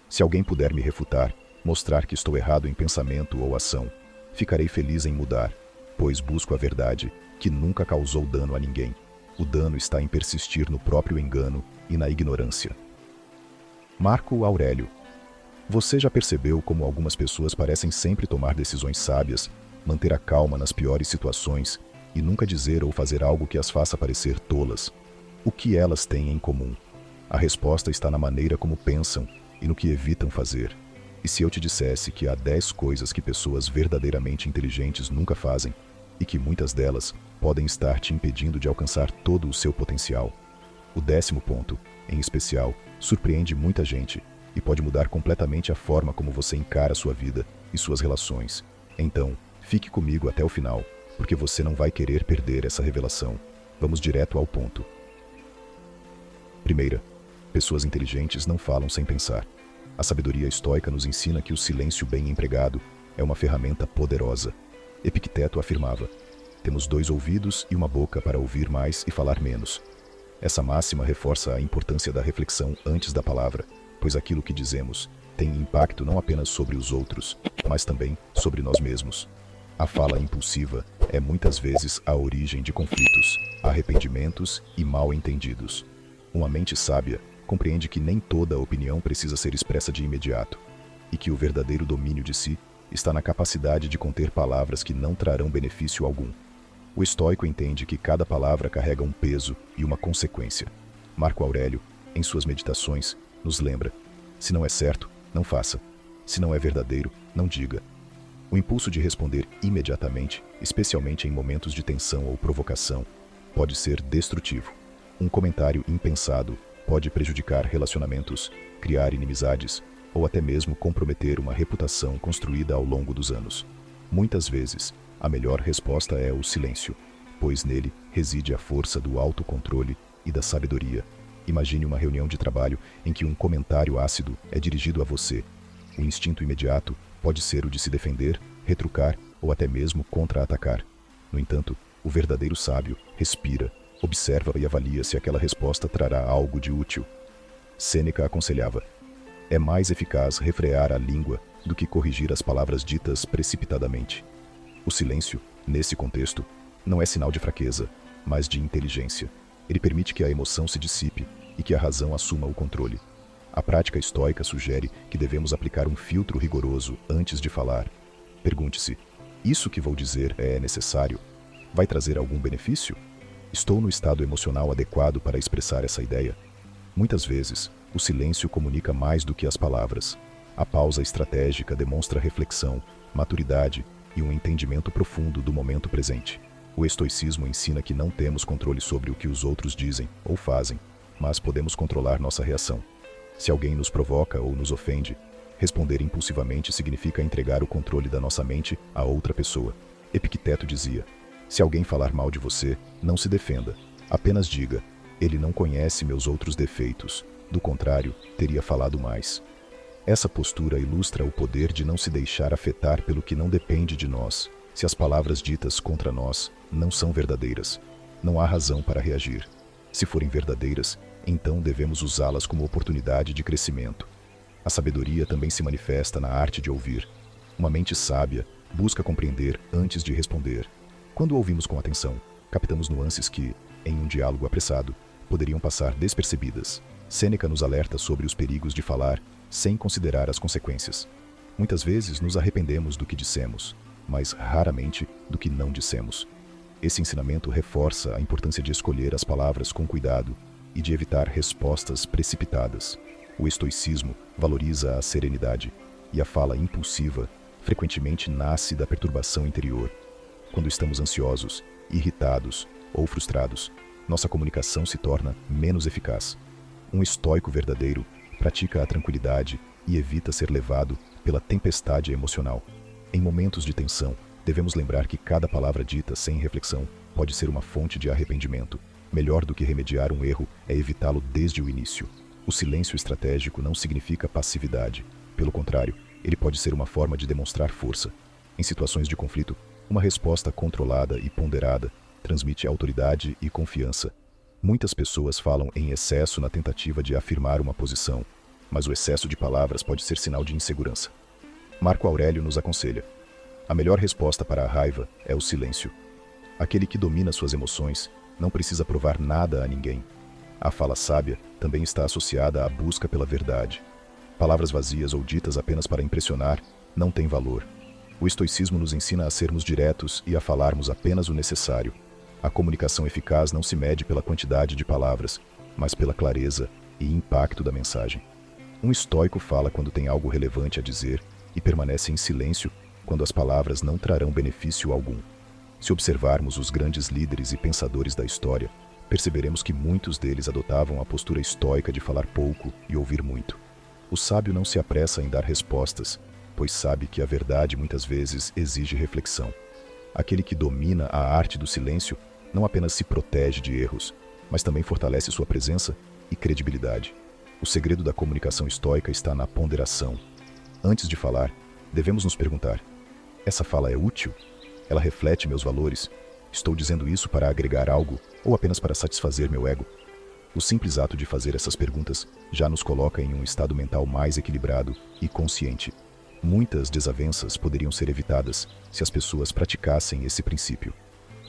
Se alguém puder me refutar, mostrar que estou errado em pensamento ou ação, ficarei feliz em mudar, pois busco a verdade, que nunca causou dano a ninguém. O dano está em persistir no próprio engano e na ignorância. Marco Aurélio. Você já percebeu como algumas pessoas parecem sempre tomar decisões sábias, manter a calma nas piores situações e nunca dizer ou fazer algo que as faça parecer tolas? O que elas têm em comum? A resposta está na maneira como pensam e no que evitam fazer. E se eu te dissesse que há 10 coisas que pessoas verdadeiramente inteligentes nunca fazem, e que muitas delas podem estar te impedindo de alcançar todo o seu potencial? O 10º ponto, em especial, surpreende muita gente e pode mudar completamente a forma como você encara sua vida e suas relações. Então, fique comigo até o final, porque você não vai querer perder essa revelação. Vamos direto ao ponto. Primeira, pessoas inteligentes não falam sem pensar. A sabedoria estoica nos ensina que o silêncio bem empregado é uma ferramenta poderosa. Epicteto afirmava: temos 2 ouvidos e uma boca para ouvir mais e falar menos. Essa máxima reforça a importância da reflexão antes da palavra, pois aquilo que dizemos tem impacto não apenas sobre os outros, mas também sobre nós mesmos. A fala impulsiva é muitas vezes a origem de conflitos, arrependimentos e mal-entendidos. Uma mente sábia compreende que nem toda opinião precisa ser expressa de imediato, e que o verdadeiro domínio de si está na capacidade de conter palavras que não trarão benefício algum. O estoico entende que cada palavra carrega um peso e uma consequência. Marco Aurélio, em suas meditações, nos lembra: se não é certo, não faça. Se não é verdadeiro, não diga. O impulso de responder imediatamente, especialmente em momentos de tensão ou provocação, pode ser destrutivo. Um comentário impensado pode prejudicar relacionamentos, criar inimizades ou até mesmo comprometer uma reputação construída ao longo dos anos. Muitas vezes, a melhor resposta é o silêncio, pois nele reside a força do autocontrole e da sabedoria. Imagine uma reunião de trabalho em que um comentário ácido é dirigido a você. O instinto imediato pode ser o de se defender, retrucar ou até mesmo contra-atacar. No entanto, o verdadeiro sábio respira, observa e avalia se aquela resposta trará algo de útil. Sêneca aconselhava: é mais eficaz refrear a língua do que corrigir as palavras ditas precipitadamente. O silêncio, nesse contexto, não é sinal de fraqueza, mas de inteligência. Ele permite que a emoção se dissipe e que a razão assuma o controle. A prática estoica sugere que devemos aplicar um filtro rigoroso antes de falar. Pergunte-se: isso que vou dizer é necessário? Vai trazer algum benefício? Estou no estado emocional adequado para expressar essa ideia? Muitas vezes, o silêncio comunica mais do que as palavras. A pausa estratégica demonstra reflexão, maturidade e um entendimento profundo do momento presente. O estoicismo ensina que não temos controle sobre o que os outros dizem ou fazem, mas podemos controlar nossa reação. Se alguém nos provoca ou nos ofende, responder impulsivamente significa entregar o controle da nossa mente a outra pessoa. Epicteto dizia: se alguém falar mal de você, não se defenda. Apenas diga: ele não conhece meus outros defeitos. Do contrário, teria falado mais. Essa postura ilustra o poder de não se deixar afetar pelo que não depende de nós. Se as palavras ditas contra nós não são verdadeiras, não há razão para reagir. Se forem verdadeiras, então devemos usá-las como oportunidade de crescimento. A sabedoria também se manifesta na arte de ouvir. Uma mente sábia busca compreender antes de responder. Quando ouvimos com atenção, captamos nuances que, em um diálogo apressado, poderiam passar despercebidas. Sêneca nos alerta sobre os perigos de falar sem considerar as consequências. Muitas vezes nos arrependemos do que dissemos, mas raramente do que não dissemos. Esse ensinamento reforça a importância de escolher as palavras com cuidado e de evitar respostas precipitadas. O estoicismo valoriza a serenidade, e a fala impulsiva frequentemente nasce da perturbação interior. Quando estamos ansiosos, irritados ou frustrados, nossa comunicação se torna menos eficaz. Um estoico verdadeiro pratica a tranquilidade e evita ser levado pela tempestade emocional. Em momentos de tensão, devemos lembrar que cada palavra dita sem reflexão pode ser uma fonte de arrependimento. Melhor do que remediar um erro é evitá-lo desde o início. O silêncio estratégico não significa passividade. Pelo contrário, ele pode ser uma forma de demonstrar força. Em situações de conflito, uma resposta controlada e ponderada transmite autoridade e confiança. Muitas pessoas falam em excesso na tentativa de afirmar uma posição, mas o excesso de palavras pode ser sinal de insegurança. Marco Aurélio nos aconselha: a melhor resposta para a raiva é o silêncio. Aquele que domina suas emoções não precisa provar nada a ninguém. A fala sábia também está associada à busca pela verdade. Palavras vazias ou ditas apenas para impressionar não têm valor. O estoicismo nos ensina a sermos diretos e a falarmos apenas o necessário. A comunicação eficaz não se mede pela quantidade de palavras, mas pela clareza e impacto da mensagem. Um estoico fala quando tem algo relevante a dizer e permanece em silêncio quando as palavras não trarão benefício algum. Se observarmos os grandes líderes e pensadores da história, perceberemos que muitos deles adotavam a postura estoica de falar pouco e ouvir muito. O sábio não se apressa em dar respostas, pois sabe que a verdade muitas vezes exige reflexão. Aquele que domina a arte do silêncio não apenas se protege de erros, mas também fortalece sua presença e credibilidade. O segredo da comunicação estoica está na ponderação. Antes de falar, devemos nos perguntar: essa fala é útil? Ela reflete meus valores? Estou dizendo isso para agregar algo ou apenas para satisfazer meu ego? O simples ato de fazer essas perguntas já nos coloca em um estado mental mais equilibrado e consciente. Muitas desavenças poderiam ser evitadas se as pessoas praticassem esse princípio.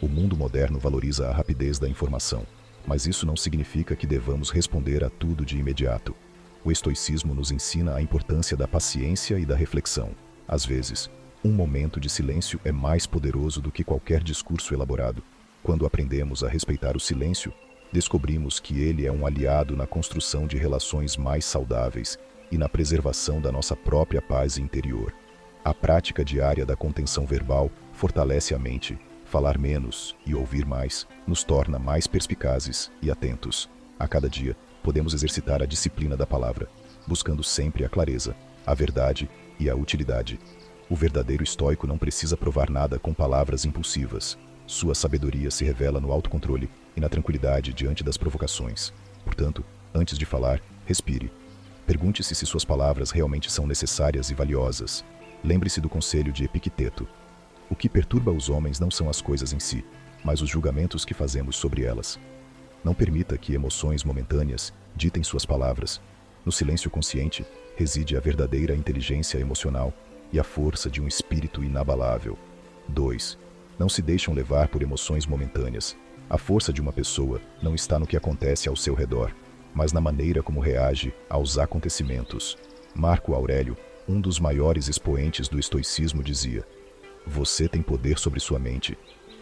O mundo moderno valoriza a rapidez da informação, mas isso não significa que devamos responder a tudo de imediato. O estoicismo nos ensina a importância da paciência e da reflexão. Às vezes, um momento de silêncio é mais poderoso do que qualquer discurso elaborado. Quando aprendemos a respeitar o silêncio, descobrimos que ele é um aliado na construção de relações mais saudáveis e na preservação da nossa própria paz interior. A prática diária da contenção verbal fortalece a mente. Falar menos e ouvir mais nos torna mais perspicazes e atentos. A cada dia, podemos exercitar a disciplina da palavra, buscando sempre a clareza, a verdade e a utilidade. O verdadeiro estoico não precisa provar nada com palavras impulsivas. Sua sabedoria se revela no autocontrole e na tranquilidade diante das provocações. Portanto, antes de falar, respire. Pergunte-se se suas palavras realmente são necessárias e valiosas. Lembre-se do conselho de Epicteto: o que perturba os homens não são as coisas em si, mas os julgamentos que fazemos sobre elas. Não permita que emoções momentâneas ditem suas palavras. No silêncio consciente reside a verdadeira inteligência emocional e a força de um espírito inabalável. 2. Não se deixam levar por emoções momentâneas. A força de uma pessoa não está no que acontece ao seu redor, mas na maneira como reage aos acontecimentos. Marco Aurélio, um dos maiores expoentes do estoicismo, dizia: você tem poder sobre sua mente,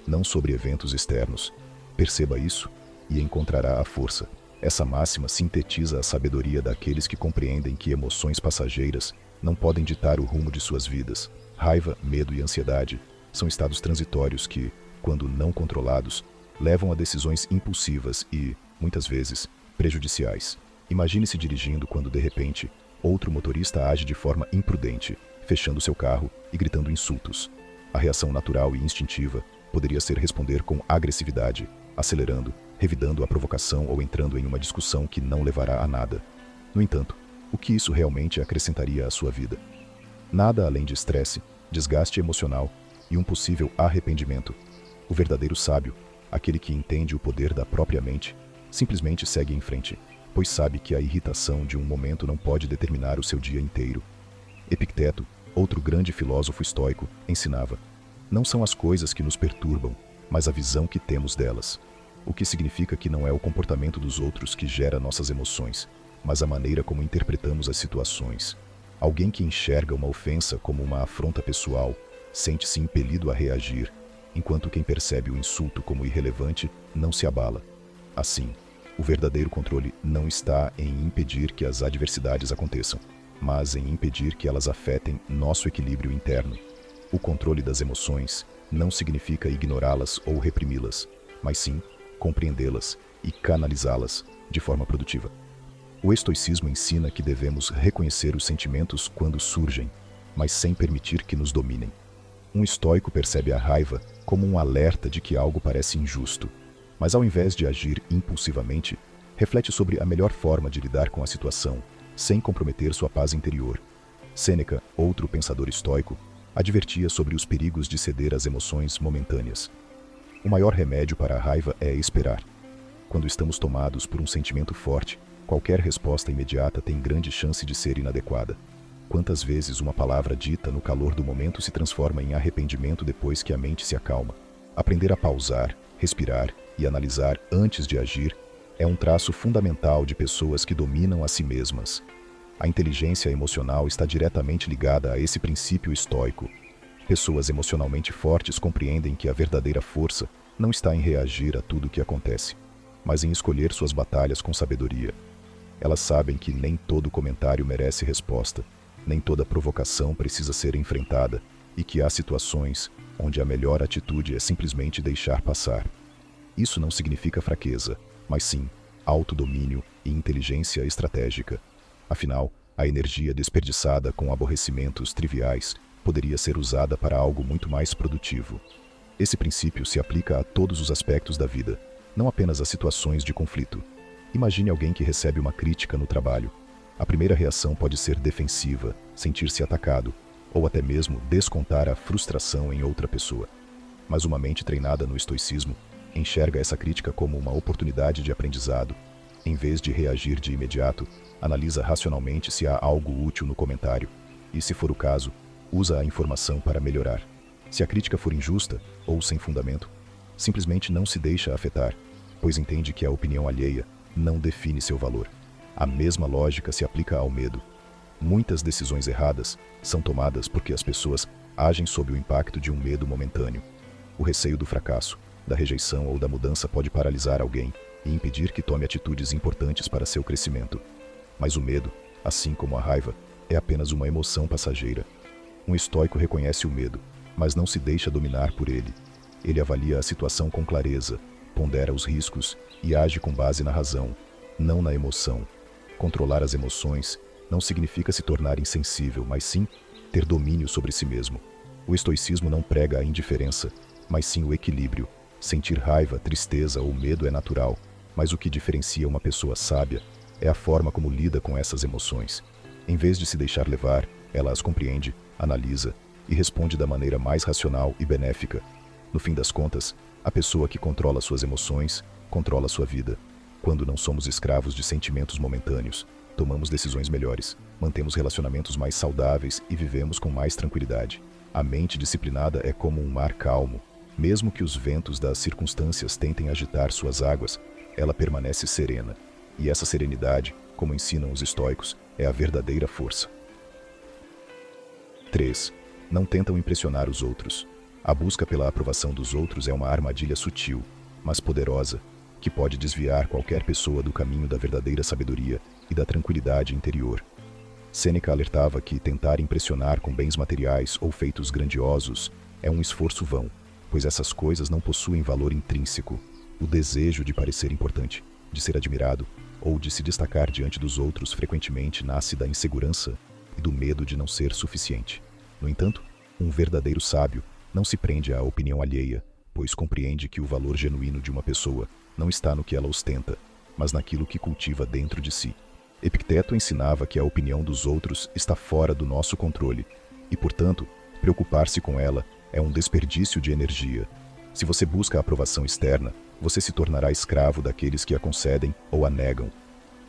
não sobre eventos externos. Perceba isso e encontrará a força. Essa máxima sintetiza a sabedoria daqueles que compreendem que emoções passageiras não podem ditar o rumo de suas vidas. Raiva, medo e ansiedade são estados transitórios que, quando não controlados, levam a decisões impulsivas e, muitas vezes, prejudiciais. Imagine-se dirigindo quando, de repente, outro motorista age de forma imprudente, fechando seu carro e gritando insultos. A reação natural e instintiva poderia ser responder com agressividade, acelerando, revidando a provocação ou entrando em uma discussão que não levará a nada. No entanto, o que isso realmente acrescentaria à sua vida? Nada além de estresse, desgaste emocional e um possível arrependimento. O verdadeiro sábio, aquele que entende o poder da própria mente, simplesmente segue em frente, pois sabe que a irritação de um momento não pode determinar o seu dia inteiro. Epicteto, outro grande filósofo estoico, ensinava: não são as coisas que nos perturbam, mas a visão que temos delas. O que significa que não é o comportamento dos outros que gera nossas emoções, mas a maneira como interpretamos as situações. Alguém que enxerga uma ofensa como uma afronta pessoal sente-se impelido a reagir, enquanto quem percebe o insulto como irrelevante não se abala. Assim, o verdadeiro controle não está em impedir que as adversidades aconteçam, mas em impedir que elas afetem nosso equilíbrio interno. O controle das emoções não significa ignorá-las ou reprimi-las, mas sim compreendê-las e canalizá-las de forma produtiva. O estoicismo ensina que devemos reconhecer os sentimentos quando surgem, mas sem permitir que nos dominem. Um estoico percebe a raiva como um alerta de que algo parece injusto, mas ao invés de agir impulsivamente, reflete sobre a melhor forma de lidar com a situação, sem comprometer sua paz interior. Sêneca, outro pensador estoico, advertia sobre os perigos de ceder às emoções momentâneas. O maior remédio para a raiva é esperar. Quando estamos tomados por um sentimento forte, Qualquer resposta imediata tem grande chance de ser inadequada. Quantas vezes uma palavra dita no calor do momento se transforma em arrependimento depois que a mente se acalma? Aprender a pausar, respirar e analisar antes de agir é um traço fundamental de pessoas que dominam a si mesmas. A inteligência emocional está diretamente ligada a esse princípio estoico. Pessoas emocionalmente fortes compreendem que a verdadeira força não está em reagir a tudo o que acontece, mas em escolher suas batalhas com sabedoria. Elas sabem que nem todo comentário merece resposta, nem toda provocação precisa ser enfrentada, e que há situações onde a melhor atitude é simplesmente deixar passar. Isso não significa fraqueza, mas sim autodomínio e inteligência estratégica. Afinal, a energia desperdiçada com aborrecimentos triviais poderia ser usada para algo muito mais produtivo. Esse princípio se aplica a todos os aspectos da vida, não apenas a situações de conflito. Imagine alguém que recebe uma crítica no trabalho. A primeira reação pode ser defensiva, sentir-se atacado, ou até mesmo descontar a frustração em outra pessoa. Mas uma mente treinada no estoicismo enxerga essa crítica como uma oportunidade de aprendizado. Em vez de reagir de imediato, analisa racionalmente se há algo útil no comentário e, se for o caso, usa a informação para melhorar. Se a crítica for injusta ou sem fundamento, simplesmente não se deixa afetar, pois entende que a opinião alheia não define seu valor. A mesma lógica se aplica ao medo. Muitas decisões erradas são tomadas porque as pessoas agem sob o impacto de um medo momentâneo. O receio do fracasso, da rejeição ou da mudança pode paralisar alguém e impedir que tome atitudes importantes para seu crescimento. Mas o medo, assim como a raiva, é apenas uma emoção passageira. Um estoico reconhece o medo, mas não se deixa dominar por ele. Ele avalia a situação com clareza, pondera os riscos e age com base na razão, não na emoção. Controlar as emoções não significa se tornar insensível, mas sim ter domínio sobre si mesmo. O estoicismo não prega a indiferença, mas sim o equilíbrio. Sentir raiva, tristeza ou medo é natural, mas o que diferencia uma pessoa sábia é a forma como lida com essas emoções. Em vez de se deixar levar, ela as compreende, analisa e responde da maneira mais racional e benéfica. No fim das contas, a pessoa que controla suas emoções, controla sua vida. Quando não somos escravos de sentimentos momentâneos, tomamos decisões melhores, mantemos relacionamentos mais saudáveis e vivemos com mais tranquilidade. A mente disciplinada é como um mar calmo. Mesmo que os ventos das circunstâncias tentem agitar suas águas, ela permanece serena. E essa serenidade, como ensinam os estoicos, é a verdadeira força. 3. Não tentam impressionar os outros. A busca pela aprovação dos outros é uma armadilha sutil, mas poderosa, que pode desviar qualquer pessoa do caminho da verdadeira sabedoria e da tranquilidade interior. Sêneca alertava que tentar impressionar com bens materiais ou feitos grandiosos é um esforço vão, pois essas coisas não possuem valor intrínseco. O desejo de parecer importante, de ser admirado ou de se destacar diante dos outros frequentemente nasce da insegurança e do medo de não ser suficiente. No entanto, um verdadeiro sábio não se prende à opinião alheia, pois compreende que o valor genuíno de uma pessoa não está no que ela ostenta, mas naquilo que cultiva dentro de si. Epicteto ensinava que a opinião dos outros está fora do nosso controle e, portanto, preocupar-se com ela é um desperdício de energia. Se você busca a aprovação externa, você se tornará escravo daqueles que a concedem ou a negam.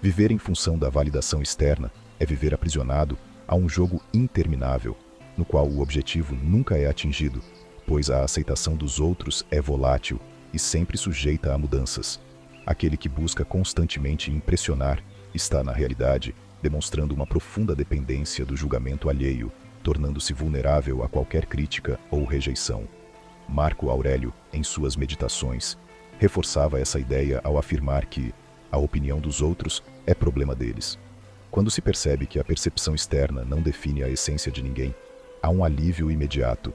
Viver em função da validação externa é viver aprisionado a um jogo interminável, no qual o objetivo nunca é atingido, pois a aceitação dos outros é volátil e sempre sujeita a mudanças. Aquele que busca constantemente impressionar está, na realidade, demonstrando uma profunda dependência do julgamento alheio, tornando-se vulnerável a qualquer crítica ou rejeição. Marco Aurélio, em suas Meditações, reforçava essa ideia ao afirmar que a opinião dos outros é problema deles. Quando se percebe que a percepção externa não define a essência de ninguém, há um alívio imediato.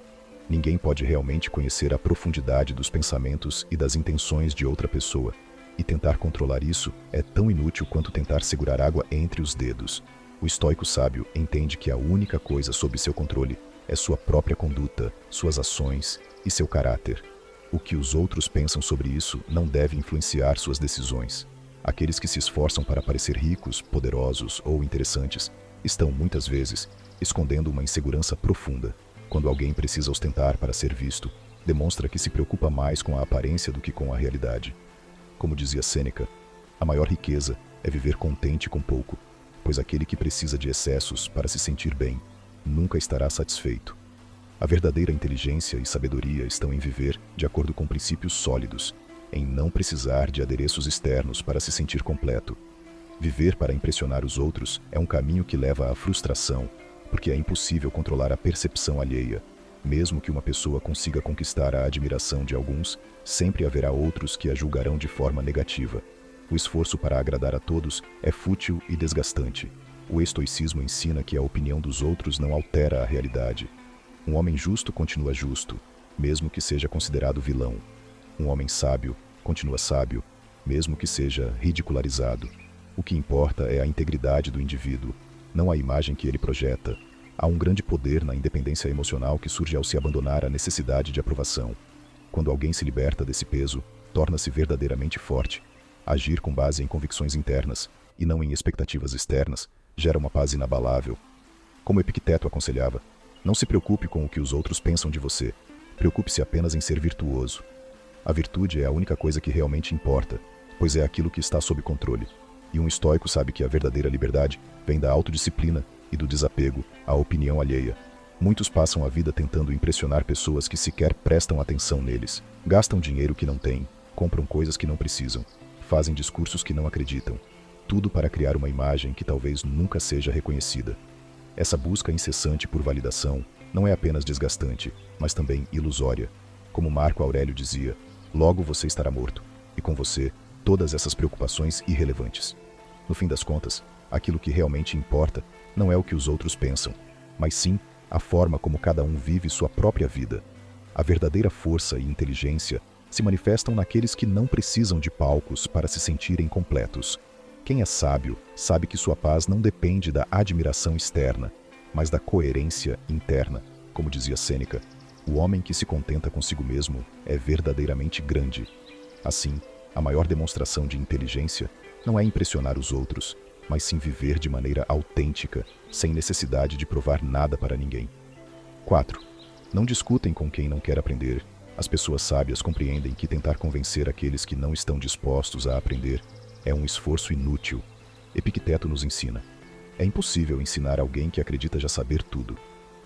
Ninguém pode realmente conhecer a profundidade dos pensamentos e das intenções de outra pessoa, e tentar controlar isso é tão inútil quanto tentar segurar água entre os dedos. O estoico sábio entende que a única coisa sob seu controle é sua própria conduta, suas ações e seu caráter. O que os outros pensam sobre isso não deve influenciar suas decisões. Aqueles que se esforçam para parecer ricos, poderosos ou interessantes estão, muitas vezes, escondendo uma insegurança profunda. Quando alguém precisa ostentar para ser visto, demonstra que se preocupa mais com a aparência do que com a realidade. Como dizia Sêneca, a maior riqueza é viver contente com pouco, pois aquele que precisa de excessos para se sentir bem nunca estará satisfeito. A verdadeira inteligência e sabedoria estão em viver de acordo com princípios sólidos, em não precisar de adereços externos para se sentir completo. Viver para impressionar os outros é um caminho que leva à frustração, porque é impossível controlar a percepção alheia. Mesmo que uma pessoa consiga conquistar a admiração de alguns, sempre haverá outros que a julgarão de forma negativa. O esforço para agradar a todos é fútil e desgastante. O estoicismo ensina que a opinião dos outros não altera a realidade. Um homem justo continua justo, mesmo que seja considerado vilão. Um homem sábio continua sábio, mesmo que seja ridicularizado. O que importa é a integridade do indivíduo, não a imagem que ele projeta. Há um grande poder na independência emocional que surge ao se abandonar à necessidade de aprovação. Quando alguém se liberta desse peso, torna-se verdadeiramente forte. Agir com base em convicções internas, e não em expectativas externas, gera uma paz inabalável. Como Epicteto aconselhava, não se preocupe com o que os outros pensam de você. Preocupe-se apenas em ser virtuoso. A virtude é a única coisa que realmente importa, pois é aquilo que está sob controle. E um estoico sabe que a verdadeira liberdade vem da autodisciplina e do desapego à opinião alheia. Muitos passam a vida tentando impressionar pessoas que sequer prestam atenção neles. Gastam dinheiro que não têm, compram coisas que não precisam, fazem discursos que não acreditam. Tudo para criar uma imagem que talvez nunca seja reconhecida. Essa busca incessante por validação não é apenas desgastante, mas também ilusória. Como Marco Aurélio dizia, logo você estará morto, e com você, todas essas preocupações irrelevantes. No fim das contas, aquilo que realmente importa não é o que os outros pensam, mas sim a forma como cada um vive sua própria vida. A verdadeira força e inteligência se manifestam naqueles que não precisam de palcos para se sentirem completos. Quem é sábio sabe que sua paz não depende da admiração externa, mas da coerência interna. Como dizia Sêneca, o homem que se contenta consigo mesmo é verdadeiramente grande. Assim, a maior demonstração de inteligência não é impressionar os outros, mas sim viver de maneira autêntica, sem necessidade de provar nada para ninguém. 4. Não discutem com quem não quer aprender. As pessoas sábias compreendem que tentar convencer aqueles que não estão dispostos a aprender é um esforço inútil. Epicteto nos ensina. É impossível ensinar alguém que acredita já saber tudo.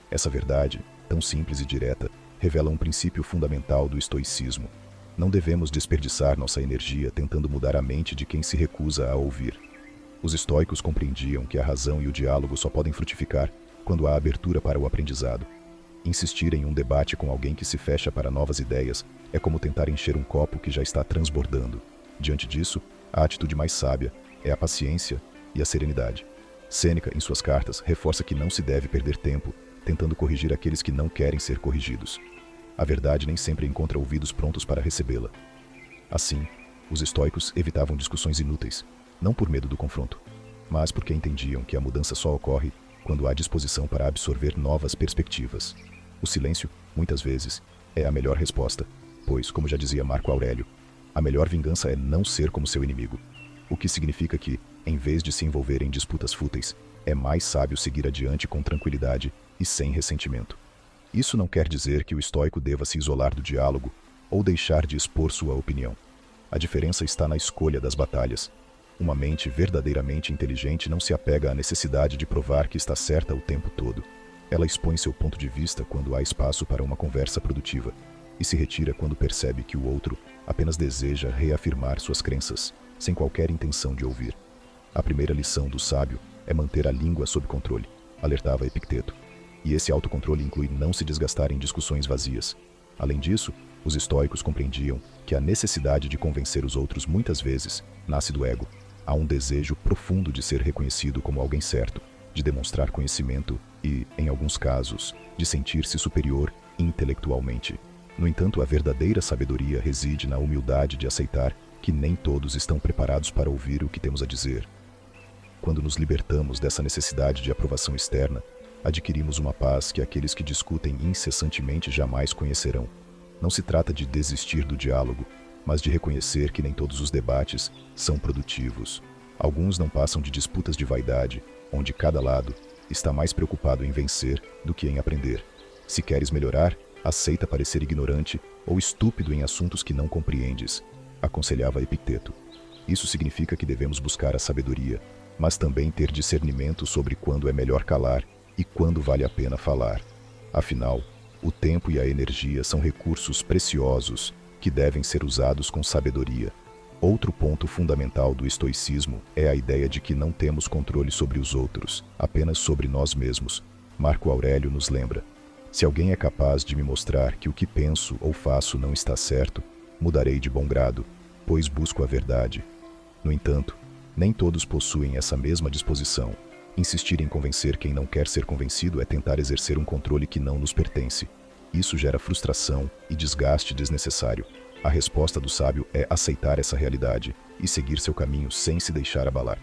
Essa verdade, tão simples e direta, revela um princípio fundamental do estoicismo. Não devemos desperdiçar nossa energia tentando mudar a mente de quem se recusa a ouvir. Os estoicos compreendiam que a razão e o diálogo só podem frutificar quando há abertura para o aprendizado. Insistir em um debate com alguém que se fecha para novas ideias é como tentar encher um copo que já está transbordando. Diante disso, a atitude mais sábia é a paciência e a serenidade. Sêneca, em suas cartas, reforça que não se deve perder tempo tentando corrigir aqueles que não querem ser corrigidos. A verdade nem sempre encontra ouvidos prontos para recebê-la. Assim, os estoicos evitavam discussões inúteis, não por medo do confronto, mas porque entendiam que a mudança só ocorre quando há disposição para absorver novas perspectivas. O silêncio, muitas vezes, é a melhor resposta, pois, como já dizia Marco Aurélio, a melhor vingança é não ser como seu inimigo, o que significa que, em vez de se envolver em disputas fúteis, é mais sábio seguir adiante com tranquilidade e sem ressentimento. Isso não quer dizer que o estoico deva se isolar do diálogo ou deixar de expor sua opinião. A diferença está na escolha das batalhas. Uma mente verdadeiramente inteligente não se apega à necessidade de provar que está certa o tempo todo. Ela expõe seu ponto de vista quando há espaço para uma conversa produtiva e se retira quando percebe que o outro apenas deseja reafirmar suas crenças, sem qualquer intenção de ouvir. A primeira lição do sábio é manter a língua sob controle, alertava Epicteto. E esse autocontrole inclui não se desgastar em discussões vazias. Além disso, os estoicos compreendiam que a necessidade de convencer os outros muitas vezes nasce do ego. Há um desejo profundo de ser reconhecido como alguém certo, de demonstrar conhecimento e, em alguns casos, de sentir-se superior intelectualmente. No entanto, a verdadeira sabedoria reside na humildade de aceitar que nem todos estão preparados para ouvir o que temos a dizer. Quando nos libertamos dessa necessidade de aprovação externa, adquirimos uma paz que aqueles que discutem incessantemente jamais conhecerão. Não se trata de desistir do diálogo, mas de reconhecer que nem todos os debates são produtivos. Alguns não passam de disputas de vaidade, onde cada lado está mais preocupado em vencer do que em aprender. Se queres melhorar, aceita parecer ignorante ou estúpido em assuntos que não compreendes, aconselhava Epicteto. Isso significa que devemos buscar a sabedoria, mas também ter discernimento sobre quando é melhor calar e quando vale a pena falar. Afinal, o tempo e a energia são recursos preciosos que devem ser usados com sabedoria. Outro ponto fundamental do estoicismo é a ideia de que não temos controle sobre os outros, apenas sobre nós mesmos. Marco Aurélio nos lembra: se alguém é capaz de me mostrar que o que penso ou faço não está certo, mudarei de bom grado, pois busco a verdade. No entanto, nem todos possuem essa mesma disposição. Insistir em convencer quem não quer ser convencido é tentar exercer um controle que não nos pertence. Isso gera frustração e desgaste desnecessário. A resposta do sábio é aceitar essa realidade e seguir seu caminho sem se deixar abalar.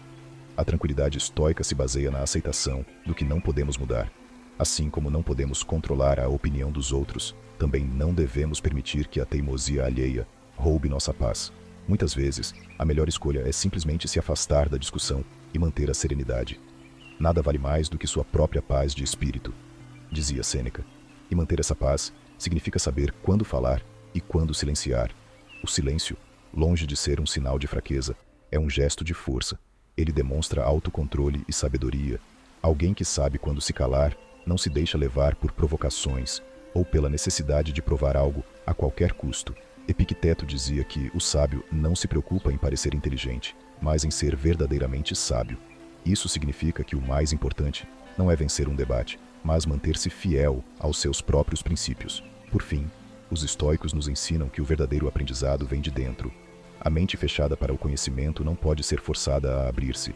A tranquilidade estoica se baseia na aceitação do que não podemos mudar. Assim como não podemos controlar a opinião dos outros, também não devemos permitir que a teimosia alheia roube nossa paz. Muitas vezes, a melhor escolha é simplesmente se afastar da discussão e manter a serenidade. Nada vale mais do que sua própria paz de espírito, dizia Sêneca. E manter essa paz significa saber quando falar e quando silenciar. O silêncio, longe de ser um sinal de fraqueza, é um gesto de força. Ele demonstra autocontrole e sabedoria. Alguém que sabe quando se calar não se deixa levar por provocações ou pela necessidade de provar algo a qualquer custo. Epicteto dizia que o sábio não se preocupa em parecer inteligente, mas em ser verdadeiramente sábio. Isso significa que o mais importante não é vencer um debate, mas manter-se fiel aos seus próprios princípios. Por fim, os estoicos nos ensinam que o verdadeiro aprendizado vem de dentro. A mente fechada para o conhecimento não pode ser forçada a abrir-se.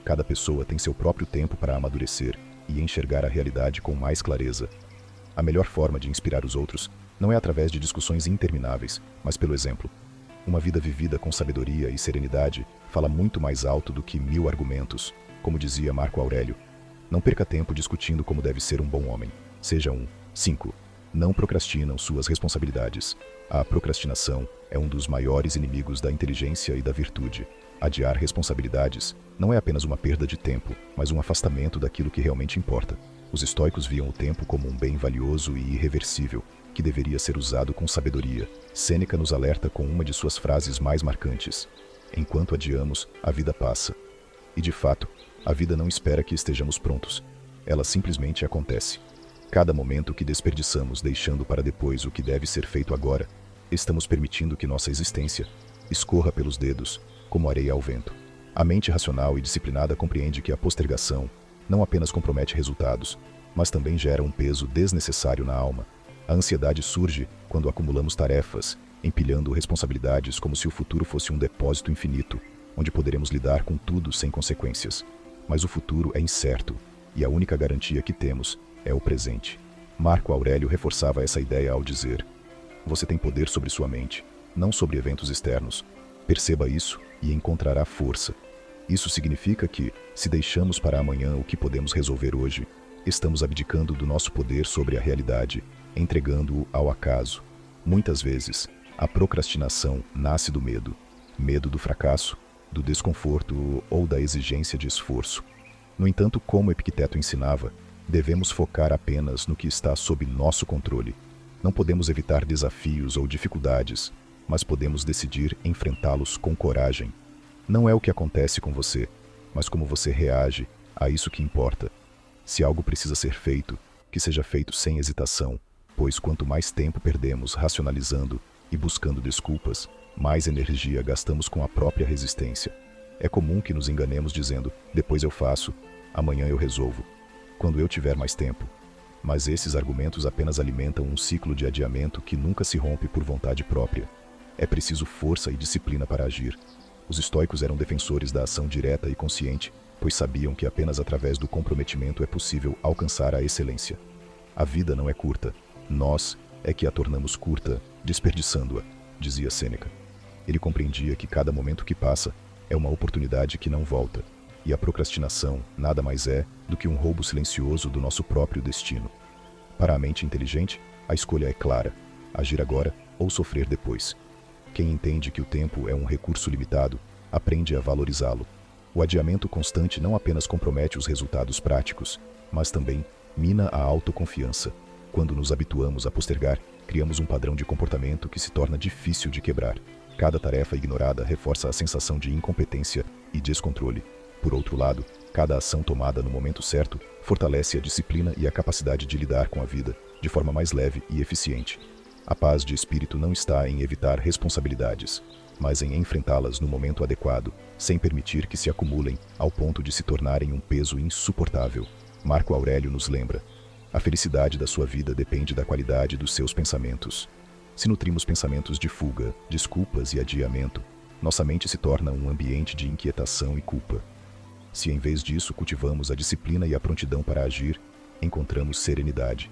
Cada pessoa tem seu próprio tempo para amadurecer e enxergar a realidade com mais clareza. A melhor forma de inspirar os outros não é através de discussões intermináveis, mas pelo exemplo. Uma vida vivida com sabedoria e serenidade fala muito mais alto do que 1000 argumentos, como dizia Marco Aurélio. Não perca tempo discutindo como deve ser um bom homem. Seja um. 5. Não procrastinam suas responsabilidades. A procrastinação é um dos maiores inimigos da inteligência e da virtude. Adiar responsabilidades não é apenas uma perda de tempo, mas um afastamento daquilo que realmente importa. Os estoicos viam o tempo como um bem valioso e irreversível, que deveria ser usado com sabedoria. Sêneca nos alerta com uma de suas frases mais marcantes: enquanto adiamos, a vida passa. E de fato, a vida não espera que estejamos prontos. Ela simplesmente acontece. Cada momento que desperdiçamos deixando para depois o que deve ser feito agora, estamos permitindo que nossa existência escorra pelos dedos, como areia ao vento. A mente racional e disciplinada compreende que a postergação não apenas compromete resultados, mas também gera um peso desnecessário na alma. A ansiedade surge quando acumulamos tarefas, empilhando responsabilidades como se o futuro fosse um depósito infinito, onde poderemos lidar com tudo sem consequências. Mas o futuro é incerto, e a única garantia que temos é o presente. Marco Aurélio reforçava essa ideia ao dizer: você tem poder sobre sua mente, não sobre eventos externos. Perceba isso e encontrará força. Isso significa que, se deixamos para amanhã o que podemos resolver hoje, estamos abdicando do nosso poder sobre a realidade, entregando-o ao acaso. Muitas vezes, a procrastinação nasce do medo. Medo do fracasso, do desconforto ou da exigência de esforço. No entanto, como Epicteto ensinava, devemos focar apenas no que está sob nosso controle. Não podemos evitar desafios ou dificuldades, mas podemos decidir enfrentá-los com coragem. Não é o que acontece com você, mas como você reage a isso que importa. Se algo precisa ser feito, que seja feito sem hesitação, pois quanto mais tempo perdemos racionalizando e buscando desculpas, mais energia gastamos com a própria resistência. É comum que nos enganemos dizendo: depois eu faço, amanhã eu resolvo, quando eu tiver mais tempo. Mas esses argumentos apenas alimentam um ciclo de adiamento que nunca se rompe por vontade própria. É preciso força e disciplina para agir. Os estoicos eram defensores da ação direta e consciente, pois sabiam que apenas através do comprometimento é possível alcançar a excelência. A vida não é curta, nós é que a tornamos curta, desperdiçando-a, dizia Sêneca. Ele compreendia que cada momento que passa é uma oportunidade que não volta, e a procrastinação nada mais é do que um roubo silencioso do nosso próprio destino. Para a mente inteligente, a escolha é clara: agir agora ou sofrer depois. Quem entende que o tempo é um recurso limitado, aprende a valorizá-lo. O adiamento constante não apenas compromete os resultados práticos, mas também mina a autoconfiança. Quando nos habituamos a postergar, criamos um padrão de comportamento que se torna difícil de quebrar. Cada tarefa ignorada reforça a sensação de incompetência e descontrole. Por outro lado, cada ação tomada no momento certo fortalece a disciplina e a capacidade de lidar com a vida de forma mais leve e eficiente. A paz de espírito não está em evitar responsabilidades, mas em enfrentá-las no momento adequado, sem permitir que se acumulem ao ponto de se tornarem um peso insuportável. Marco Aurélio nos lembra: a felicidade da sua vida depende da qualidade dos seus pensamentos. Se nutrimos pensamentos de fuga, desculpas e adiamento, nossa mente se torna um ambiente de inquietação e culpa. Se em vez disso cultivamos a disciplina e a prontidão para agir, encontramos serenidade.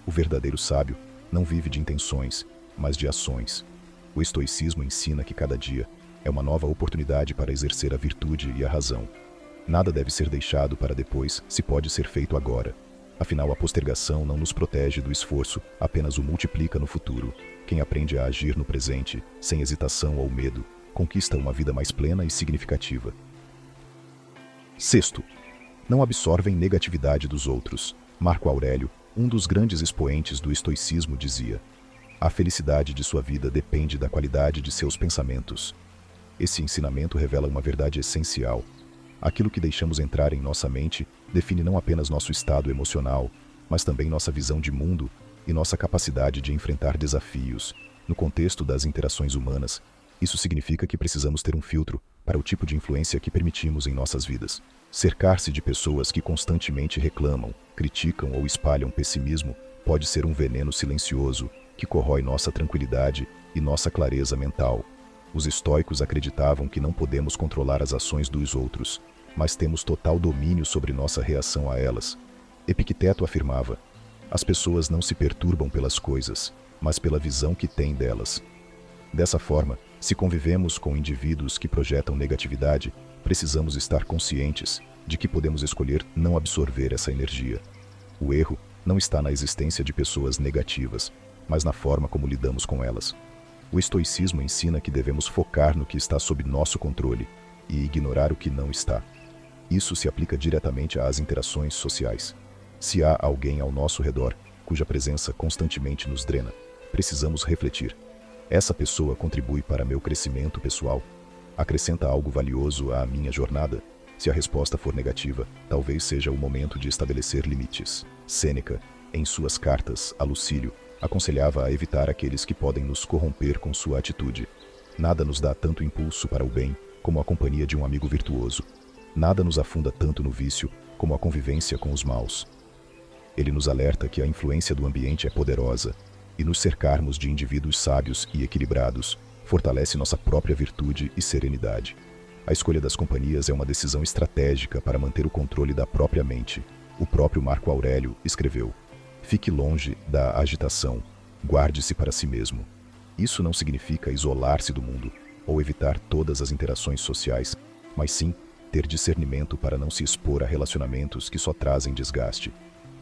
O verdadeiro sábio não vive de intenções, mas de ações. O estoicismo ensina que cada dia é uma nova oportunidade para exercer a virtude e a razão. Nada deve ser deixado para depois, se pode ser feito agora. Afinal, a postergação não nos protege do esforço, apenas o multiplica no futuro. Quem aprende a agir no presente, sem hesitação ou medo, conquista uma vida mais plena e significativa. Sexto, não absorvem negatividade dos outros. Marco Aurélio, um dos grandes expoentes do estoicismo, dizia: a felicidade de sua vida depende da qualidade de seus pensamentos. Esse ensinamento revela uma verdade essencial. Aquilo que deixamos entrar em nossa mente define não apenas nosso estado emocional, mas também nossa visão de mundo e nossa capacidade de enfrentar desafios. No contexto das interações humanas, isso significa que precisamos ter um filtro para o tipo de influência que permitimos em nossas vidas. Cercar-se de pessoas que constantemente reclamam, criticam ou espalham pessimismo pode ser um veneno silencioso que corrói nossa tranquilidade e nossa clareza mental. Os estoicos acreditavam que não podemos controlar as ações dos outros, mas temos total domínio sobre nossa reação a elas. Epicteto afirmava: as pessoas não se perturbam pelas coisas, mas pela visão que têm delas. Dessa forma, se convivemos com indivíduos que projetam negatividade, precisamos estar conscientes de que podemos escolher não absorver essa energia. O erro não está na existência de pessoas negativas, mas na forma como lidamos com elas. O estoicismo ensina que devemos focar no que está sob nosso controle e ignorar o que não está. Isso se aplica diretamente às interações sociais. Se há alguém ao nosso redor cuja presença constantemente nos drena, precisamos refletir: essa pessoa contribui para meu crescimento pessoal? Acrescenta algo valioso à minha jornada? Se a resposta for negativa, talvez seja o momento de estabelecer limites. Sêneca, em suas cartas a Lucílio, aconselhava a evitar aqueles que podem nos corromper com sua atitude. Nada nos dá tanto impulso para o bem como a companhia de um amigo virtuoso. Nada nos afunda tanto no vício como a convivência com os maus. Ele nos alerta que a influência do ambiente é poderosa, e nos cercarmos de indivíduos sábios e equilibrados fortalece nossa própria virtude e serenidade. A escolha das companhias é uma decisão estratégica para manter o controle da própria mente. O próprio Marco Aurélio escreveu: fique longe da agitação, guarde-se para si mesmo. Isso não significa isolar-se do mundo ou evitar todas as interações sociais, mas sim ter discernimento para não se expor a relacionamentos que só trazem desgaste.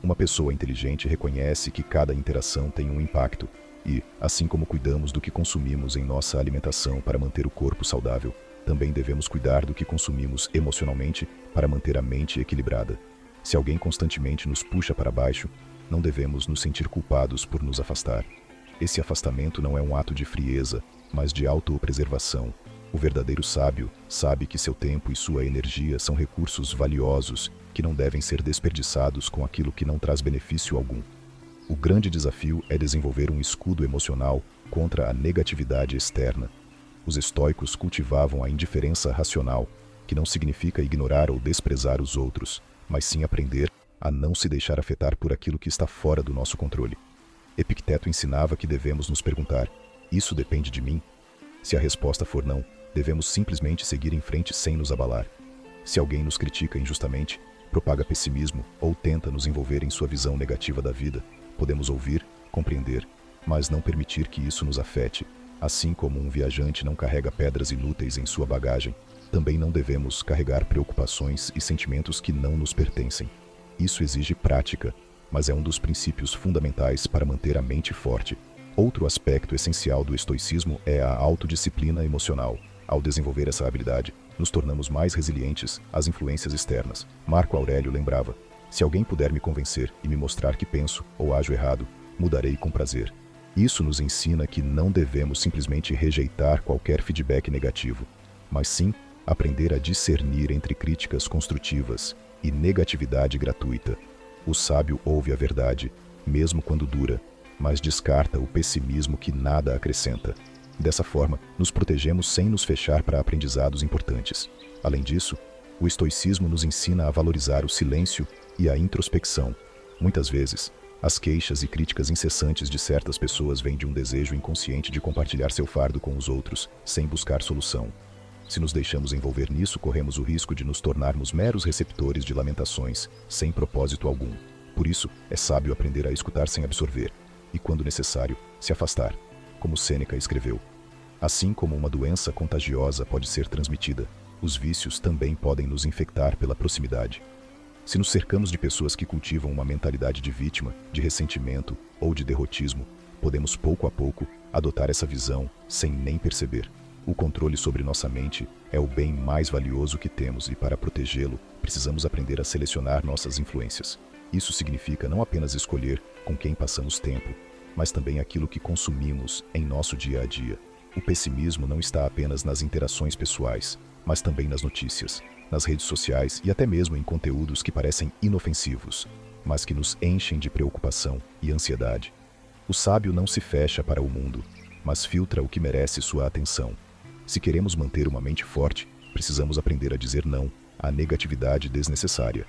Uma pessoa inteligente reconhece que cada interação tem um impacto e, assim como cuidamos do que consumimos em nossa alimentação para manter o corpo saudável, também devemos cuidar do que consumimos emocionalmente para manter a mente equilibrada. Se alguém constantemente nos puxa para baixo, não devemos nos sentir culpados por nos afastar. Esse afastamento não é um ato de frieza, mas de autopreservação. O verdadeiro sábio sabe que seu tempo e sua energia são recursos valiosos que não devem ser desperdiçados com aquilo que não traz benefício algum. O grande desafio é desenvolver um escudo emocional contra a negatividade externa. Os estoicos cultivavam a indiferença racional, que não significa ignorar ou desprezar os outros, mas sim aprender a não se deixar afetar por aquilo que está fora do nosso controle. Epicteto ensinava que devemos nos perguntar: isso depende de mim? Se a resposta for não, devemos simplesmente seguir em frente sem nos abalar. Se alguém nos critica injustamente, propaga pessimismo ou tenta nos envolver em sua visão negativa da vida, podemos ouvir, compreender, mas não permitir que isso nos afete. Assim como um viajante não carrega pedras inúteis em sua bagagem, também não devemos carregar preocupações e sentimentos que não nos pertencem. Isso exige prática, mas é um dos princípios fundamentais para manter a mente forte. Outro aspecto essencial do estoicismo é a autodisciplina emocional. Ao desenvolver essa habilidade, nos tornamos mais resilientes às influências externas. Marco Aurélio lembrava: se alguém puder me convencer e me mostrar que penso ou ajo errado, mudarei com prazer. Isso nos ensina que não devemos simplesmente rejeitar qualquer feedback negativo, mas sim aprender a discernir entre críticas construtivas e negatividade gratuita. O sábio ouve a verdade, mesmo quando dura, mas descarta o pessimismo que nada acrescenta. Dessa forma, nos protegemos sem nos fechar para aprendizados importantes. Além disso, o estoicismo nos ensina a valorizar o silêncio e a introspecção. Muitas vezes, as queixas e críticas incessantes de certas pessoas vêm de um desejo inconsciente de compartilhar seu fardo com os outros, sem buscar solução. Se nos deixamos envolver nisso, corremos o risco de nos tornarmos meros receptores de lamentações, sem propósito algum. Por isso, é sábio aprender a escutar sem absorver, e, quando necessário, se afastar, como Sêneca escreveu. Assim como uma doença contagiosa pode ser transmitida, os vícios também podem nos infectar pela proximidade. Se nos cercamos de pessoas que cultivam uma mentalidade de vítima, de ressentimento ou de derrotismo, podemos pouco a pouco adotar essa visão sem nem perceber. O controle sobre nossa mente é o bem mais valioso que temos e, para protegê-lo, precisamos aprender a selecionar nossas influências. Isso significa não apenas escolher com quem passamos tempo, mas também aquilo que consumimos em nosso dia a dia. O pessimismo não está apenas nas interações pessoais, mas também nas notícias, nas redes sociais e até mesmo em conteúdos que parecem inofensivos, mas que nos enchem de preocupação e ansiedade. O sábio não se fecha para o mundo, mas filtra o que merece sua atenção. Se queremos manter uma mente forte, precisamos aprender a dizer não à negatividade desnecessária.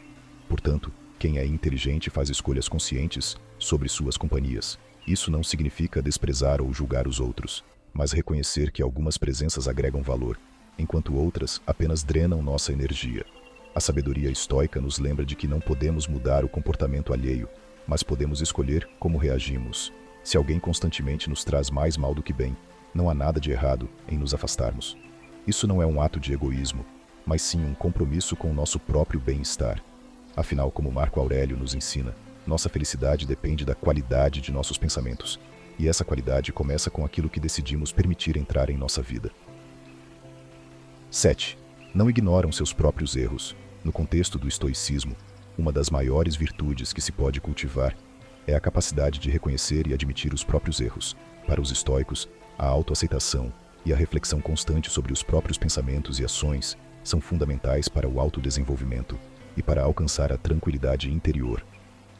Portanto, quem é inteligente faz escolhas conscientes sobre suas companhias. Isso não significa desprezar ou julgar os outros, mas reconhecer que algumas presenças agregam valor, enquanto outras apenas drenam nossa energia. A sabedoria estoica nos lembra de que não podemos mudar o comportamento alheio, mas podemos escolher como reagimos. Se alguém constantemente nos traz mais mal do que bem, não há nada de errado em nos afastarmos. Isso não é um ato de egoísmo, mas sim um compromisso com o nosso próprio bem-estar. Afinal, como Marco Aurélio nos ensina, nossa felicidade depende da qualidade de nossos pensamentos. E essa qualidade começa com aquilo que decidimos permitir entrar em nossa vida. 7. Não ignoram seus próprios erros. No contexto do estoicismo, uma das maiores virtudes que se pode cultivar é a capacidade de reconhecer e admitir os próprios erros. Para os estoicos, a autoaceitação e a reflexão constante sobre os próprios pensamentos e ações são fundamentais para o autodesenvolvimento e para alcançar a tranquilidade interior.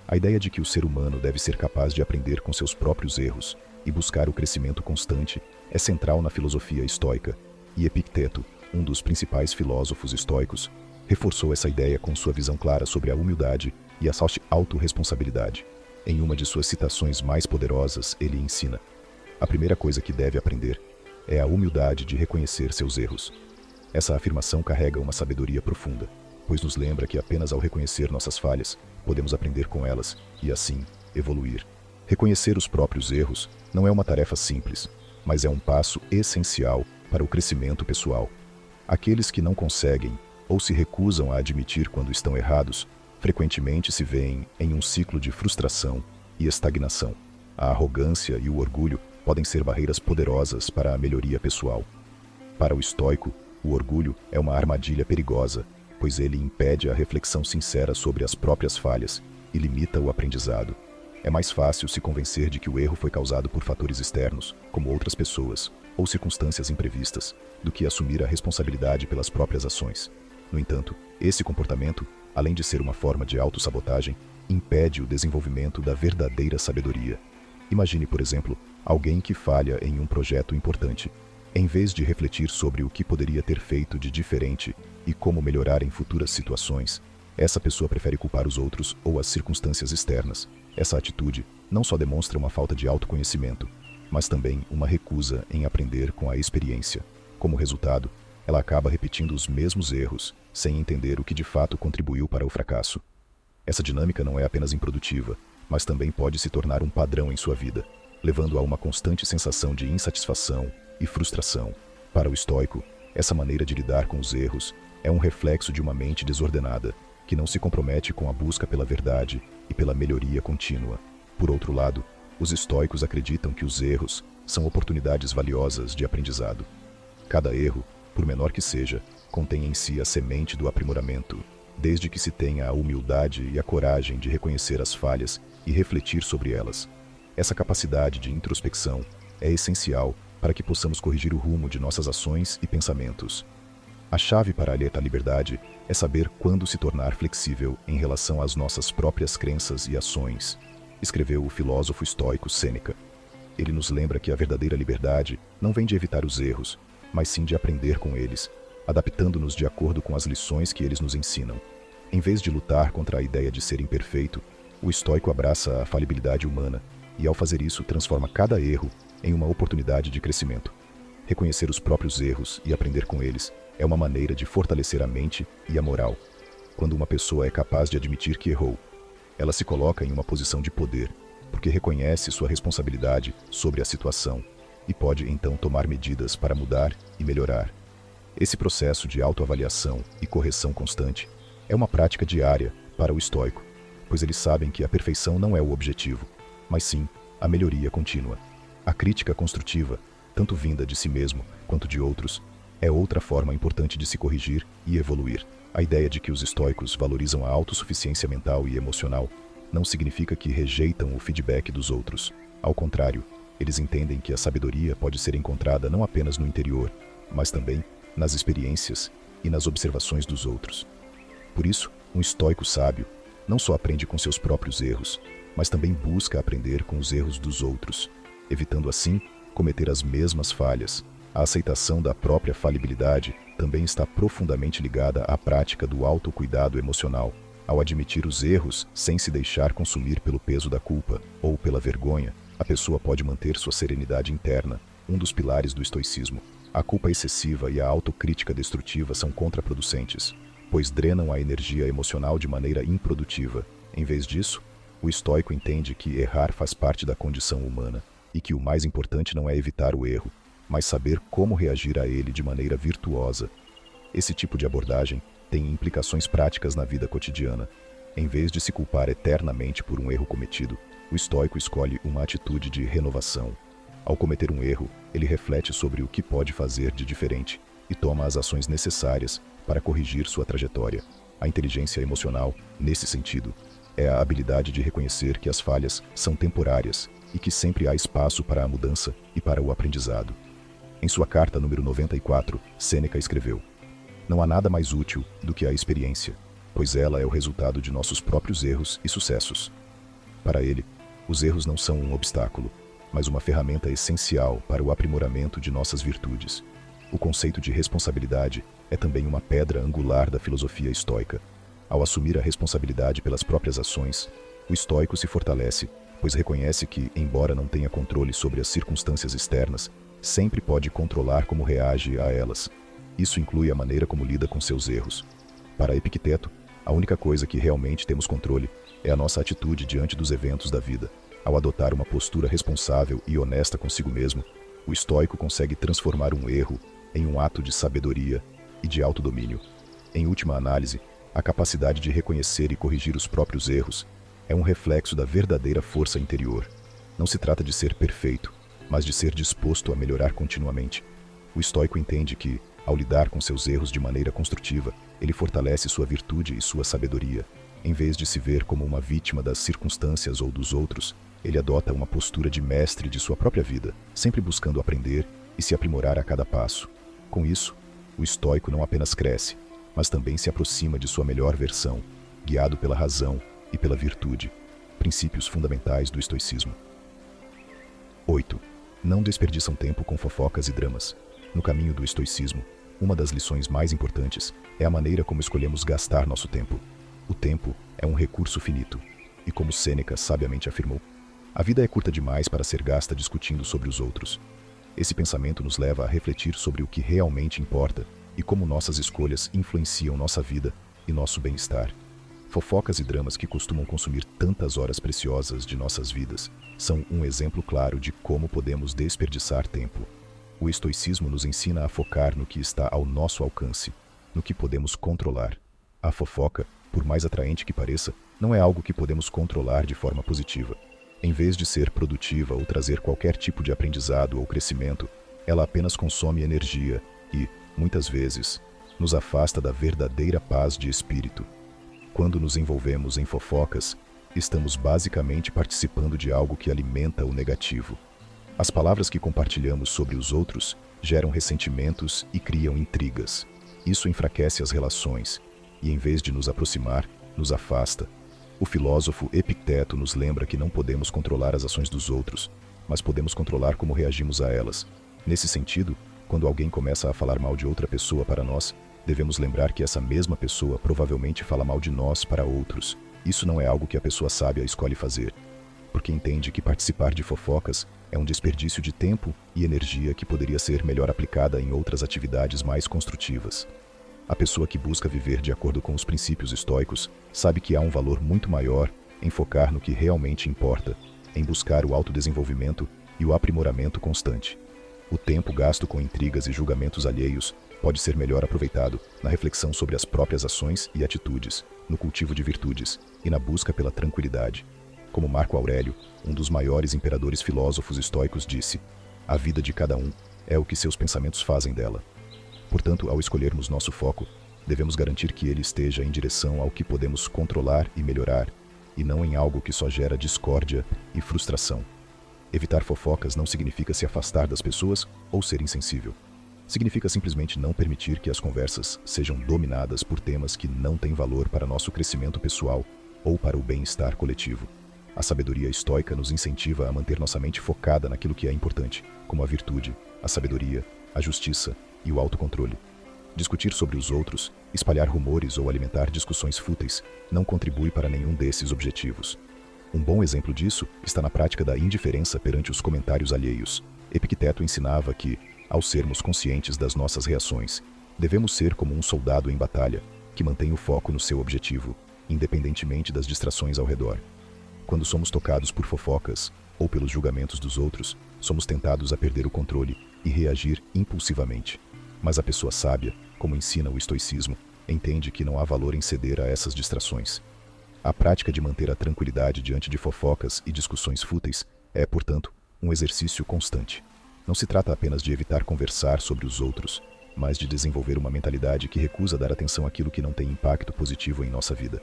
A ideia de que o ser humano deve ser capaz de aprender com seus próprios erros e buscar o crescimento constante é central na filosofia estoica, e Epicteto, um dos principais filósofos estoicos, reforçou essa ideia com sua visão clara sobre a humildade e a autorresponsabilidade. Em uma de suas citações mais poderosas, ele ensina: a primeira coisa que deve aprender é a humildade de reconhecer seus erros. Essa afirmação carrega uma sabedoria profunda, pois nos lembra que apenas ao reconhecer nossas falhas, podemos aprender com elas e, assim, evoluir. Reconhecer os próprios erros não é uma tarefa simples, mas é um passo essencial para o crescimento pessoal. Aqueles que não conseguem ou se recusam a admitir quando estão errados, frequentemente se veem em um ciclo de frustração e estagnação. A arrogância e o orgulho podem ser barreiras poderosas para a melhoria pessoal. Para o estoico, o orgulho é uma armadilha perigosa, pois ele impede a reflexão sincera sobre as próprias falhas e limita o aprendizado. É mais fácil se convencer de que o erro foi causado por fatores externos, como outras pessoas, ou circunstâncias imprevistas, do que assumir a responsabilidade pelas próprias ações. No entanto, esse comportamento, além de ser uma forma de autossabotagem, impede o desenvolvimento da verdadeira sabedoria. Imagine, por exemplo, alguém que falha em um projeto importante. Em vez de refletir sobre o que poderia ter feito de diferente e como melhorar em futuras situações, essa pessoa prefere culpar os outros ou as circunstâncias externas. Essa atitude não só demonstra uma falta de autoconhecimento, mas também uma recusa em aprender com a experiência. Como resultado, ela acaba repetindo os mesmos erros, sem entender o que de fato contribuiu para o fracasso. Essa dinâmica não é apenas improdutiva, mas também pode se tornar um padrão em sua vida, levando a uma constante sensação de insatisfação e frustração. Para o estoico, essa maneira de lidar com os erros é um reflexo de uma mente desordenada, que não se compromete com a busca pela verdade e pela melhoria contínua. Por outro lado, os estoicos acreditam que os erros são oportunidades valiosas de aprendizado. Cada erro, por menor que seja, contém em si a semente do aprimoramento, desde que se tenha a humildade e a coragem de reconhecer as falhas e refletir sobre elas. Essa capacidade de introspecção é essencial para que possamos corrigir o rumo de nossas ações e pensamentos. A chave para a liberdade é saber quando se tornar flexível em relação às nossas próprias crenças e ações, escreveu o filósofo estoico Sêneca. Ele nos lembra que a verdadeira liberdade não vem de evitar os erros, mas sim de aprender com eles, adaptando-nos de acordo com as lições que eles nos ensinam. Em vez de lutar contra a ideia de ser imperfeito, o estoico abraça a falibilidade humana e, ao fazer isso, transforma cada erro em uma oportunidade de crescimento. Reconhecer os próprios erros e aprender com eles é uma maneira de fortalecer a mente e a moral. Quando uma pessoa é capaz de admitir que errou, ela se coloca em uma posição de poder, porque reconhece sua responsabilidade sobre a situação e pode então tomar medidas para mudar e melhorar. Esse processo de autoavaliação e correção constante é uma prática diária para o estoico, pois eles sabem que a perfeição não é o objetivo, mas sim a melhoria contínua. A crítica construtiva, tanto vinda de si mesmo quanto de outros, é outra forma importante de se corrigir e evoluir. A ideia de que os estoicos valorizam a autossuficiência mental e emocional não significa que rejeitam o feedback dos outros. Ao contrário, eles entendem que a sabedoria pode ser encontrada não apenas no interior, mas também nas experiências e nas observações dos outros. Por isso, um estoico sábio não só aprende com seus próprios erros, mas também busca aprender com os erros dos outros, evitando assim cometer as mesmas falhas. A aceitação da própria falibilidade também está profundamente ligada à prática do autocuidado emocional. Ao admitir os erros sem se deixar consumir pelo peso da culpa ou pela vergonha, a pessoa pode manter sua serenidade interna, um dos pilares do estoicismo. A culpa excessiva e a autocrítica destrutiva são contraproducentes, pois drenam a energia emocional de maneira improdutiva. Em vez disso, o estoico entende que errar faz parte da condição humana e que o mais importante não é evitar o erro, mas saber como reagir a ele de maneira virtuosa. Esse tipo de abordagem tem implicações práticas na vida cotidiana. Em vez de se culpar eternamente por um erro cometido, o estoico escolhe uma atitude de renovação. Ao cometer um erro, ele reflete sobre o que pode fazer de diferente e toma as ações necessárias para corrigir sua trajetória. A inteligência emocional, nesse sentido, é a habilidade de reconhecer que as falhas são temporárias e que sempre há espaço para a mudança e para o aprendizado. Em sua carta número 94, Sêneca escreveu: "Não há nada mais útil do que a experiência, pois ela é o resultado de nossos próprios erros e sucessos." Para ele, os erros não são um obstáculo, mas uma ferramenta essencial para o aprimoramento de nossas virtudes. O conceito de responsabilidade é também uma pedra angular da filosofia estoica. Ao assumir a responsabilidade pelas próprias ações, o estoico se fortalece, pois reconhece que, embora não tenha controle sobre as circunstâncias externas, sempre pode controlar como reage a elas. Isso inclui a maneira como lida com seus erros. Para Epicteto, a única coisa que realmente temos controle é a nossa atitude diante dos eventos da vida. Ao adotar uma postura responsável e honesta consigo mesmo, o estoico consegue transformar um erro em um ato de sabedoria e de autodomínio. Em última análise, a capacidade de reconhecer e corrigir os próprios erros é um reflexo da verdadeira força interior. Não se trata de ser perfeito, mas de ser disposto a melhorar continuamente. O estoico entende que, ao lidar com seus erros de maneira construtiva, ele fortalece sua virtude e sua sabedoria. Em vez de se ver como uma vítima das circunstâncias ou dos outros, ele adota uma postura de mestre de sua própria vida, sempre buscando aprender e se aprimorar a cada passo. Com isso, o estoico não apenas cresce, mas também se aproxima de sua melhor versão, guiado pela razão e pela virtude, princípios fundamentais do estoicismo. 8. Não desperdiçam tempo com fofocas e dramas. No caminho do estoicismo, uma das lições mais importantes é a maneira como escolhemos gastar nosso tempo. O tempo é um recurso finito, e como Sêneca sabiamente afirmou, a vida é curta demais para ser gasta discutindo sobre os outros. Esse pensamento nos leva a refletir sobre o que realmente importa e como nossas escolhas influenciam nossa vida e nosso bem-estar. Fofocas e dramas que costumam consumir tantas horas preciosas de nossas vidas são um exemplo claro de como podemos desperdiçar tempo. O estoicismo nos ensina a focar no que está ao nosso alcance, no que podemos controlar. A fofoca, por mais atraente que pareça, não é algo que podemos controlar de forma positiva. Em vez de ser produtiva ou trazer qualquer tipo de aprendizado ou crescimento, ela apenas consome energia e, muitas vezes, nos afasta da verdadeira paz de espírito. Quando nos envolvemos em fofocas, estamos basicamente participando de algo que alimenta o negativo. As palavras que compartilhamos sobre os outros geram ressentimentos e criam intrigas. Isso enfraquece as relações e, em vez de nos aproximar, nos afasta. O filósofo Epicteto nos lembra que não podemos controlar as ações dos outros, mas podemos controlar como reagimos a elas. Nesse sentido, quando alguém começa a falar mal de outra pessoa para nós, devemos lembrar que essa mesma pessoa provavelmente fala mal de nós para outros. Isso não é algo que a pessoa sábia escolhe fazer, porque entende que participar de fofocas é um desperdício de tempo e energia que poderia ser melhor aplicada em outras atividades mais construtivas. A pessoa que busca viver de acordo com os princípios estoicos sabe que há um valor muito maior em focar no que realmente importa, em buscar o autodesenvolvimento e o aprimoramento constante. O tempo gasto com intrigas e julgamentos alheios pode ser melhor aproveitado na reflexão sobre as próprias ações e atitudes, no cultivo de virtudes e na busca pela tranquilidade. Como Marco Aurélio, um dos maiores imperadores filósofos estoicos, disse: "A vida de cada um é o que seus pensamentos fazem dela." Portanto, ao escolhermos nosso foco, devemos garantir que ele esteja em direção ao que podemos controlar e melhorar, e não em algo que só gera discórdia e frustração. Evitar fofocas não significa se afastar das pessoas ou ser insensível. Significa simplesmente não permitir que as conversas sejam dominadas por temas que não têm valor para nosso crescimento pessoal ou para o bem-estar coletivo. A sabedoria estoica nos incentiva a manter nossa mente focada naquilo que é importante, como a virtude, a sabedoria, a justiça e o autocontrole. Discutir sobre os outros, espalhar rumores ou alimentar discussões fúteis não contribui para nenhum desses objetivos. Um bom exemplo disso está na prática da indiferença perante os comentários alheios. Epicteto ensinava que, ao sermos conscientes das nossas reações, devemos ser como um soldado em batalha, que mantém o foco no seu objetivo, independentemente das distrações ao redor. Quando somos tocados por fofocas ou pelos julgamentos dos outros, somos tentados a perder o controle e reagir impulsivamente. Mas a pessoa sábia, como ensina o estoicismo, entende que não há valor em ceder a essas distrações. A prática de manter a tranquilidade diante de fofocas e discussões fúteis é, portanto, um exercício constante. Não se trata apenas de evitar conversar sobre os outros, mas de desenvolver uma mentalidade que recusa dar atenção àquilo que não tem impacto positivo em nossa vida.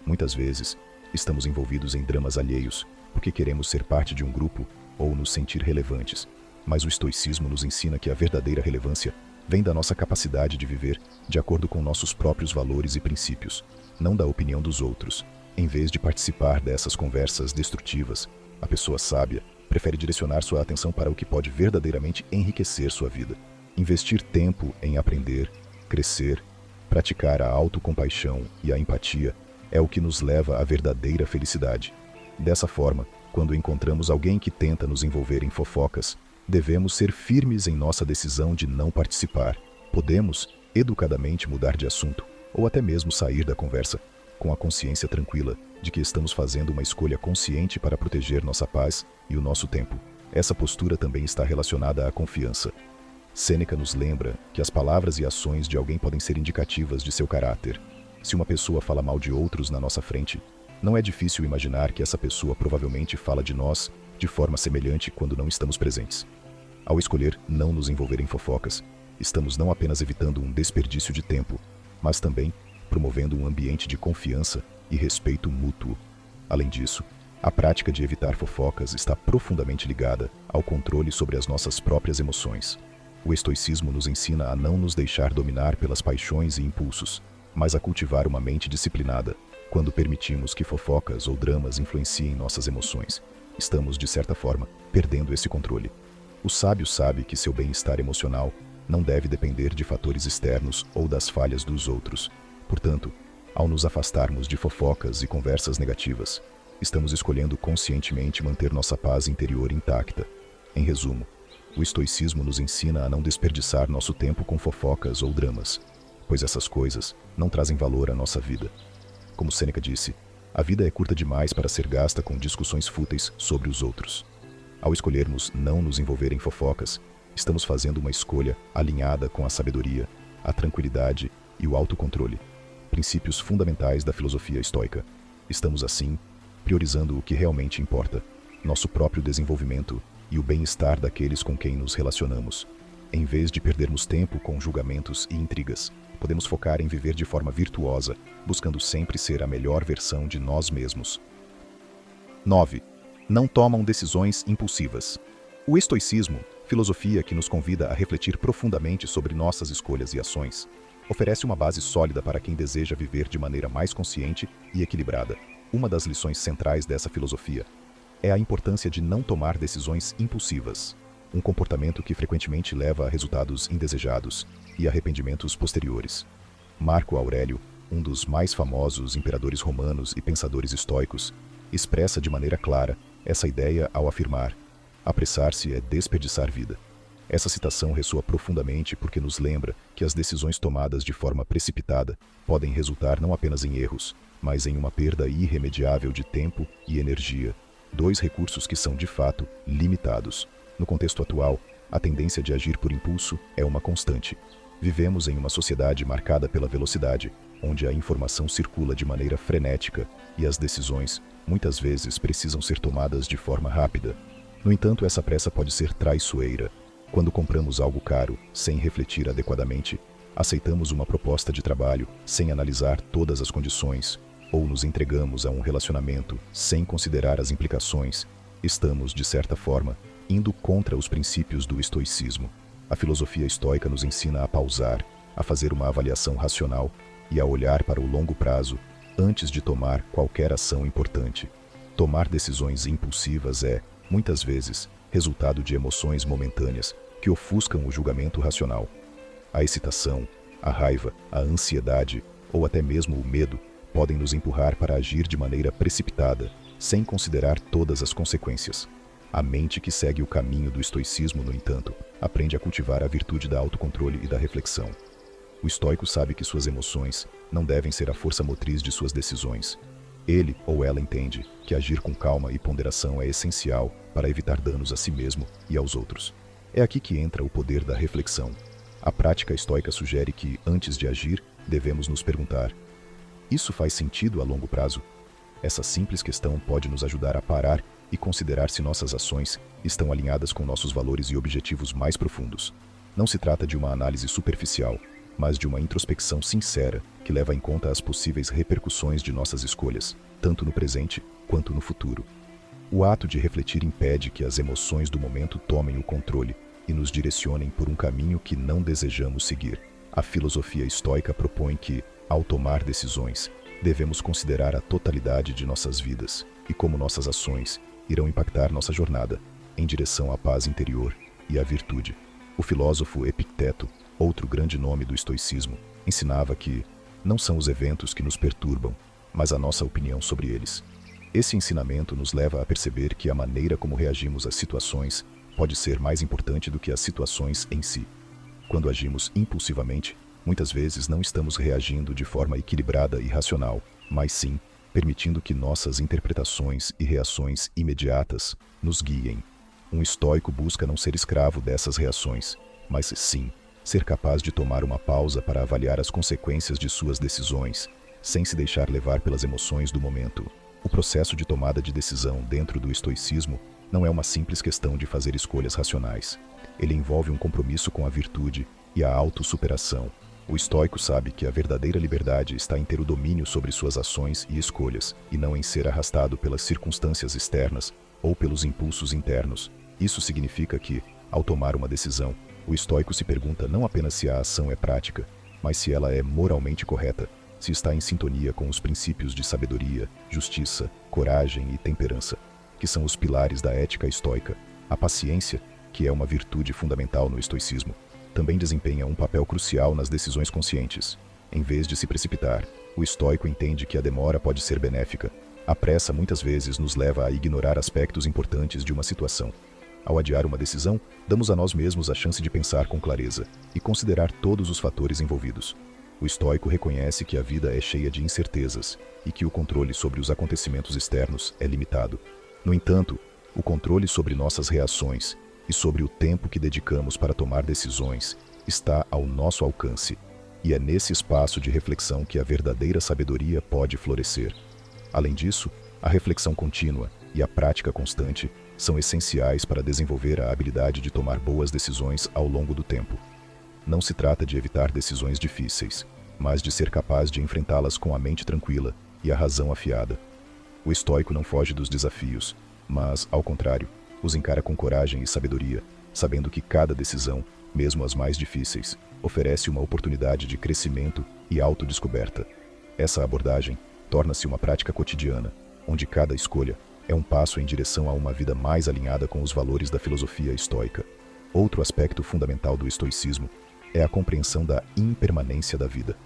Muitas vezes, estamos envolvidos em dramas alheios porque queremos ser parte de um grupo ou nos sentir relevantes, mas o estoicismo nos ensina que a verdadeira relevância vem da nossa capacidade de viver de acordo com nossos próprios valores e princípios, não da opinião dos outros. Em vez de participar dessas conversas destrutivas, a pessoa sábia prefere direcionar sua atenção para o que pode verdadeiramente enriquecer sua vida. Investir tempo em aprender, crescer, praticar a autocompaixão e a empatia é o que nos leva à verdadeira felicidade. Dessa forma, quando encontramos alguém que tenta nos envolver em fofocas, devemos ser firmes em nossa decisão de não participar. Podemos, educadamente, mudar de assunto, ou até mesmo sair da conversa, com a consciência tranquila de que estamos fazendo uma escolha consciente para proteger nossa paz e o nosso tempo. Essa postura também está relacionada à confiança. Sêneca nos lembra que as palavras e ações de alguém podem ser indicativas de seu caráter. Se uma pessoa fala mal de outros na nossa frente, não é difícil imaginar que essa pessoa provavelmente fala de nós de forma semelhante quando não estamos presentes. Ao escolher não nos envolver em fofocas, estamos não apenas evitando um desperdício de tempo, mas também promovendo um ambiente de confiança e respeito mútuo. Além disso, a prática de evitar fofocas está profundamente ligada ao controle sobre as nossas próprias emoções. O estoicismo nos ensina a não nos deixar dominar pelas paixões e impulsos, mas a cultivar uma mente disciplinada. Quando permitimos que fofocas ou dramas influenciem nossas emoções, estamos, de certa forma, perdendo esse controle. O sábio sabe que seu bem-estar emocional não deve depender de fatores externos ou das falhas dos outros. Portanto, ao nos afastarmos de fofocas e conversas negativas, estamos escolhendo conscientemente manter nossa paz interior intacta. Em resumo, o estoicismo nos ensina a não desperdiçar nosso tempo com fofocas ou dramas, pois essas coisas não trazem valor à nossa vida. Como Sêneca disse, a vida é curta demais para ser gasta com discussões fúteis sobre os outros. Ao escolhermos não nos envolver em fofocas, estamos fazendo uma escolha alinhada com a sabedoria, a tranquilidade e o autocontrole, princípios fundamentais da filosofia estoica. Estamos, assim, priorizando o que realmente importa, nosso próprio desenvolvimento e o bem-estar daqueles com quem nos relacionamos. Em vez de perdermos tempo com julgamentos e intrigas, podemos focar em viver de forma virtuosa, buscando sempre ser a melhor versão de nós mesmos. 9. Não tomam decisões impulsivas. O estoicismo, filosofia que nos convida a refletir profundamente sobre nossas escolhas e ações, oferece uma base sólida para quem deseja viver de maneira mais consciente e equilibrada. Uma das lições centrais dessa filosofia é a importância de não tomar decisões impulsivas, um comportamento que frequentemente leva a resultados indesejados e arrependimentos posteriores. Marco Aurélio, um dos mais famosos imperadores romanos e pensadores estoicos, expressa de maneira clara essa ideia ao afirmar: apressar-se é desperdiçar vida. Essa citação ressoa profundamente porque nos lembra que as decisões tomadas de forma precipitada podem resultar não apenas em erros, mas em uma perda irremediável de tempo e energia, dois recursos que são, de fato, limitados. No contexto atual, a tendência de agir por impulso é uma constante. Vivemos em uma sociedade marcada pela velocidade, onde a informação circula de maneira frenética e as decisões, muitas vezes, precisam ser tomadas de forma rápida. No entanto, essa pressa pode ser traiçoeira. Quando compramos algo caro, sem refletir adequadamente, aceitamos uma proposta de trabalho sem analisar todas as condições, ou nos entregamos a um relacionamento sem considerar as implicações, estamos, de certa forma, indo contra os princípios do estoicismo. A filosofia estoica nos ensina a pausar, a fazer uma avaliação racional e a olhar para o longo prazo antes de tomar qualquer ação importante. Tomar decisões impulsivas é, muitas vezes, resultado de emoções momentâneas que ofuscam o julgamento racional. A excitação, a raiva, a ansiedade ou até mesmo o medo podem nos empurrar para agir de maneira precipitada, sem considerar todas as consequências. A mente que segue o caminho do estoicismo, no entanto, aprende a cultivar a virtude da autocontrole e da reflexão. O estoico sabe que suas emoções não devem ser a força motriz de suas decisões. Ele ou ela entende que agir com calma e ponderação é essencial para evitar danos a si mesmo e aos outros. É aqui que entra o poder da reflexão. A prática estoica sugere que, antes de agir, devemos nos perguntar: isso faz sentido a longo prazo? Essa simples questão pode nos ajudar a parar e considerar se nossas ações estão alinhadas com nossos valores e objetivos mais profundos. Não se trata de uma análise superficial, mas de uma introspecção sincera que leva em conta as possíveis repercussões de nossas escolhas, tanto no presente quanto no futuro. O ato de refletir impede que as emoções do momento tomem o controle e nos direcionem por um caminho que não desejamos seguir. A filosofia estoica propõe que, ao tomar decisões, devemos considerar a totalidade de nossas vidas e como nossas ações irão impactar nossa jornada em direção à paz interior e à virtude. O filósofo Epicteto, outro grande nome do estoicismo, ensinava que não são os eventos que nos perturbam, mas a nossa opinião sobre eles. Esse ensinamento nos leva a perceber que a maneira como reagimos às situações pode ser mais importante do que as situações em si. Quando agimos impulsivamente, muitas vezes não estamos reagindo de forma equilibrada e racional, mas sim permitindo que nossas interpretações e reações imediatas nos guiem. Um estoico busca não ser escravo dessas reações, mas sim ser capaz de tomar uma pausa para avaliar as consequências de suas decisões, sem se deixar levar pelas emoções do momento. O processo de tomada de decisão dentro do estoicismo não é uma simples questão de fazer escolhas racionais. Ele envolve um compromisso com a virtude e a autossuperação. O estoico sabe que a verdadeira liberdade está em ter o domínio sobre suas ações e escolhas, e não em ser arrastado pelas circunstâncias externas ou pelos impulsos internos. Isso significa que, ao tomar uma decisão, o estoico se pergunta não apenas se a ação é prática, mas se ela é moralmente correta, se está em sintonia com os princípios de sabedoria, justiça, coragem e temperança, que são os pilares da ética estoica. A paciência, que é uma virtude fundamental no estoicismo, também desempenha um papel crucial nas decisões conscientes. Em vez de se precipitar, o estoico entende que a demora pode ser benéfica. A pressa muitas vezes nos leva a ignorar aspectos importantes de uma situação. Ao adiar uma decisão, damos a nós mesmos a chance de pensar com clareza e considerar todos os fatores envolvidos. O estoico reconhece que a vida é cheia de incertezas e que o controle sobre os acontecimentos externos é limitado. No entanto, o controle sobre nossas reações e sobre o tempo que dedicamos para tomar decisões está ao nosso alcance, e é nesse espaço de reflexão que a verdadeira sabedoria pode florescer. Além disso, a reflexão contínua e a prática constante são essenciais para desenvolver a habilidade de tomar boas decisões ao longo do tempo. Não se trata de evitar decisões difíceis, mas de ser capaz de enfrentá-las com a mente tranquila e a razão afiada. O estoico não foge dos desafios, mas, ao contrário, os encara com coragem e sabedoria, sabendo que cada decisão, mesmo as mais difíceis, oferece uma oportunidade de crescimento e autodescoberta. Essa abordagem torna-se uma prática cotidiana, onde cada escolha é um passo em direção a uma vida mais alinhada com os valores da filosofia estoica. Outro aspecto fundamental do estoicismo é a compreensão da impermanência da vida.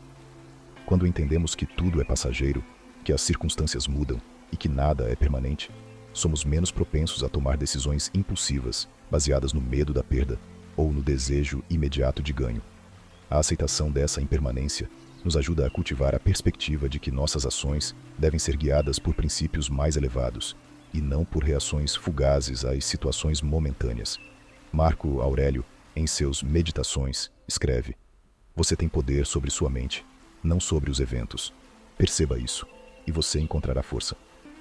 Quando entendemos que tudo é passageiro, que as circunstâncias mudam e que nada é permanente, somos menos propensos a tomar decisões impulsivas, baseadas no medo da perda ou no desejo imediato de ganho. A aceitação dessa impermanência nos ajuda a cultivar a perspectiva de que nossas ações devem ser guiadas por princípios mais elevados e não por reações fugazes às situações momentâneas. Marco Aurélio, em seus Meditações, escreve: "Você tem poder sobre sua mente, não sobre os eventos. Perceba isso, e você encontrará força."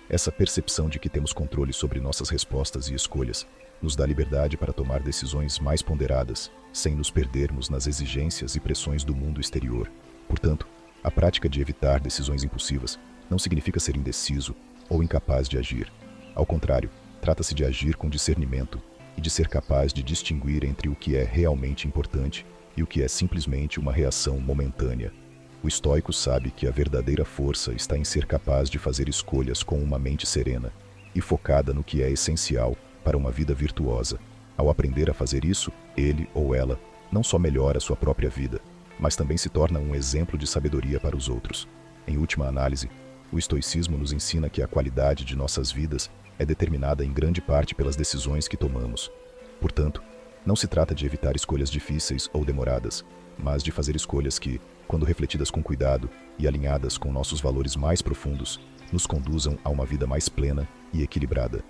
Essa percepção de que temos controle sobre nossas respostas e escolhas nos dá liberdade para tomar decisões mais ponderadas, sem nos perdermos nas exigências e pressões do mundo exterior. Portanto, a prática de evitar decisões impulsivas não significa ser indeciso ou incapaz de agir. Ao contrário, trata-se de agir com discernimento e de ser capaz de distinguir entre o que é realmente importante e o que é simplesmente uma reação momentânea. O estoico sabe que a verdadeira força está em ser capaz de fazer escolhas com uma mente serena e focada no que é essencial para uma vida virtuosa. Ao aprender a fazer isso, ele ou ela não só melhora sua própria vida, mas também se torna um exemplo de sabedoria para os outros. Em última análise, o estoicismo nos ensina que a qualidade de nossas vidas é determinada em grande parte pelas decisões que tomamos. Portanto, não se trata de evitar escolhas difíceis ou demoradas, mas de fazer escolhas que, quando refletidas com cuidado e alinhadas com nossos valores mais profundos, nos conduzam a uma vida mais plena e equilibrada.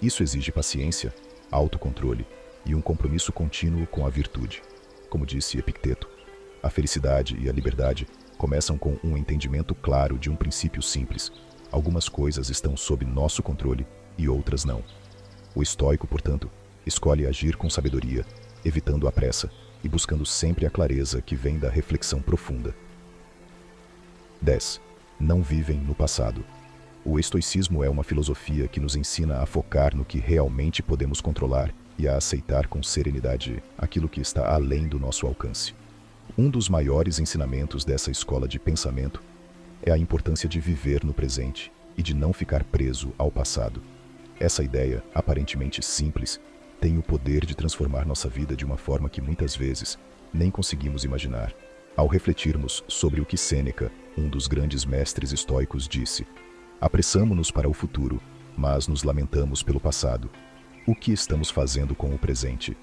Isso exige paciência, autocontrole e um compromisso contínuo com a virtude. Como disse Epicteto, a felicidade e a liberdade começam com um entendimento claro de um princípio simples. Algumas coisas estão sob nosso controle e outras não. O estoico, portanto, escolhe agir com sabedoria, evitando a pressa e buscando sempre a clareza que vem da reflexão profunda. 10. Não vivem no passado. O estoicismo é uma filosofia que nos ensina a focar no que realmente podemos controlar e a aceitar com serenidade aquilo que está além do nosso alcance. Um dos maiores ensinamentos dessa escola de pensamento é a importância de viver no presente e de não ficar preso ao passado. Essa ideia, aparentemente simples, tem o poder de transformar nossa vida de uma forma que muitas vezes nem conseguimos imaginar. Ao refletirmos sobre o que Sêneca, um dos grandes mestres estoicos, disse: "Apressamo-nos para o futuro, mas nos lamentamos pelo passado. O que estamos fazendo com o presente?"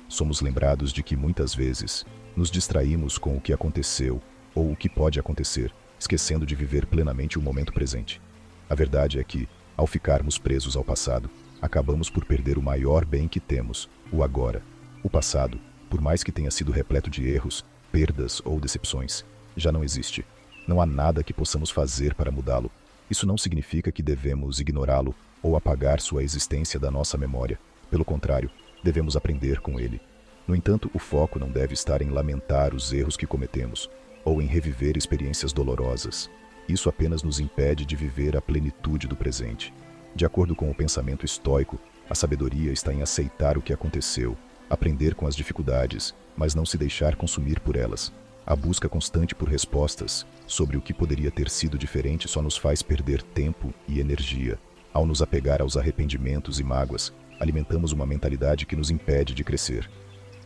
Somos lembrados de que muitas vezes nos distraímos com o que aconteceu ou o que pode acontecer, esquecendo de viver plenamente o momento presente. A verdade é que, ao ficarmos presos ao passado, acabamos por perder o maior bem que temos, o agora. O passado, por mais que tenha sido repleto de erros, perdas ou decepções, já não existe. Não há nada que possamos fazer para mudá-lo. Isso não significa que devemos ignorá-lo ou apagar sua existência da nossa memória. Pelo contrário, devemos aprender com ele. No entanto, o foco não deve estar em lamentar os erros que cometemos ou em reviver experiências dolorosas. Isso apenas nos impede de viver a plenitude do presente. De acordo com o pensamento estoico, a sabedoria está em aceitar o que aconteceu, aprender com as dificuldades, mas não se deixar consumir por elas. A busca constante por respostas sobre o que poderia ter sido diferente só nos faz perder tempo e energia. Ao nos apegar aos arrependimentos e mágoas, alimentamos uma mentalidade que nos impede de crescer.